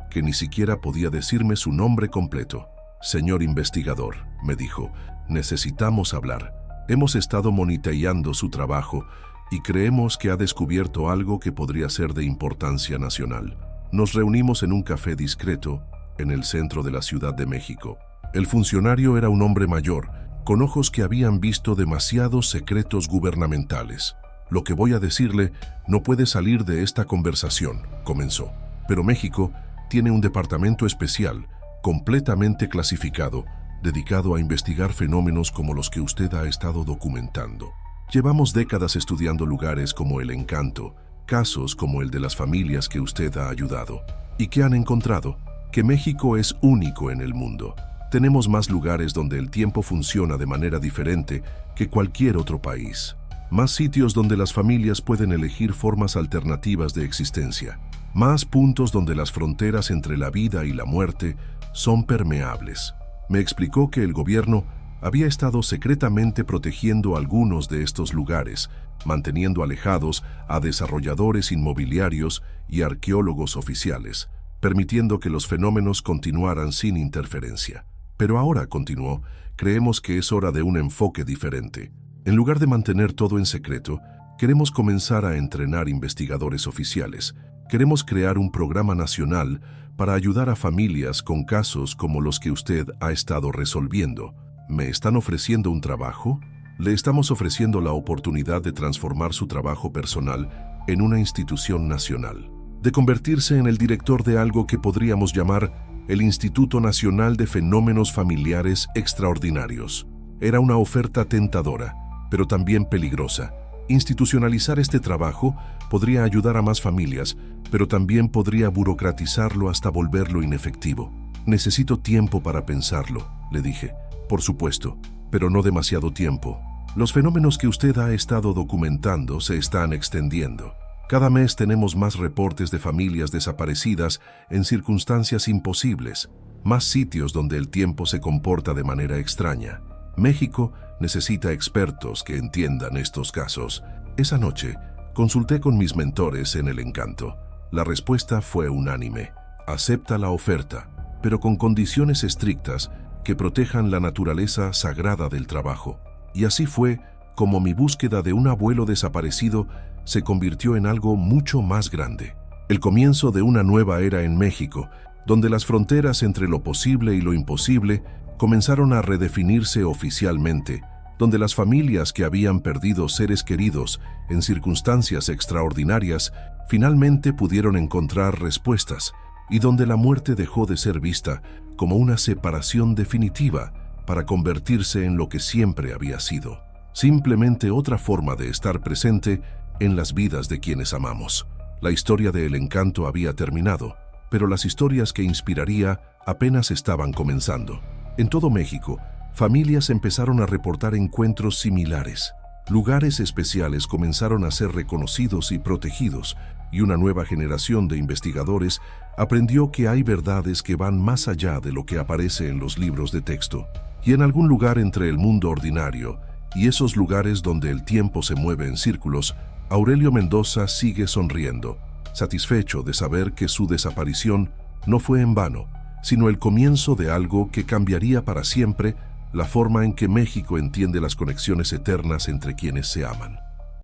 que ni siquiera podía decirme su nombre completo. Señor investigador, me dijo, necesitamos hablar. Hemos estado monitoreando su trabajo y creemos que ha descubierto algo que podría ser de importancia nacional. Nos reunimos en un café discreto en el centro de la Ciudad de México. El funcionario era un hombre mayor, con ojos que habían visto demasiados secretos gubernamentales. Lo que voy a decirle no puede salir de esta conversación, comenzó. Pero México tiene un departamento especial, completamente clasificado, dedicado a investigar fenómenos como los que usted ha estado documentando. Llevamos décadas estudiando lugares como El Encanto, casos como el de las familias que usted ha ayudado, y que han encontrado que México es único en el mundo. Tenemos más lugares donde el tiempo funciona de manera diferente que cualquier otro país. Más sitios donde las familias pueden elegir formas alternativas de existencia. Más puntos donde las fronteras entre la vida y la muerte son permeables. Me explicó que el gobierno había estado secretamente protegiendo algunos de estos lugares, manteniendo alejados a desarrolladores inmobiliarios y arqueólogos oficiales, permitiendo que los fenómenos continuaran sin interferencia. Pero ahora, continuó, creemos que es hora de un enfoque diferente. En lugar de mantener todo en secreto, queremos comenzar a entrenar investigadores oficiales. Queremos crear un programa nacional para ayudar a familias con casos como los que usted ha estado resolviendo. ¿Me están ofreciendo un trabajo? Le estamos ofreciendo la oportunidad de transformar su trabajo personal en una institución nacional, de convertirse en el director de algo que podríamos llamar el Instituto Nacional de Fenómenos Familiares Extraordinarios. Era una oferta tentadora, pero también peligrosa. Institucionalizar este trabajo podría ayudar a más familias, pero también podría burocratizarlo hasta volverlo inefectivo. Necesito tiempo para pensarlo, le dije. Por supuesto, pero no demasiado tiempo. Los fenómenos que usted ha estado documentando se están extendiendo. Cada mes tenemos más reportes de familias desaparecidas en circunstancias imposibles, más sitios donde el tiempo se comporta de manera extraña. México necesita expertos que entiendan estos casos. Esa noche, consulté con mis mentores en El Encanto. La respuesta fue unánime. Acepta la oferta, pero con condiciones estrictas que protejan la naturaleza sagrada del trabajo. Y así fue como mi búsqueda de un abuelo desaparecido se convirtió en algo mucho más grande. El comienzo de una nueva era en México, donde las fronteras entre lo posible y lo imposible comenzaron a redefinirse oficialmente, donde las familias que habían perdido seres queridos en circunstancias extraordinarias finalmente pudieron encontrar respuestas, y donde la muerte dejó de ser vista como una separación definitiva para convertirse en lo que siempre había sido, simplemente otra forma de estar presente en las vidas de quienes amamos. La historia de El Encanto había terminado, pero las historias que inspiraría apenas estaban comenzando. En todo México, familias empezaron a reportar encuentros similares. Lugares especiales comenzaron a ser reconocidos y protegidos, y una nueva generación de investigadores aprendió que hay verdades que van más allá de lo que aparece en los libros de texto. Y en algún lugar entre el mundo ordinario y esos lugares donde el tiempo se mueve en círculos, Aurelio Mendoza sigue sonriendo, satisfecho de saber que su desaparición no fue en vano, sino el comienzo de algo que cambiaría para siempre la forma en que México entiende las conexiones eternas entre quienes se aman.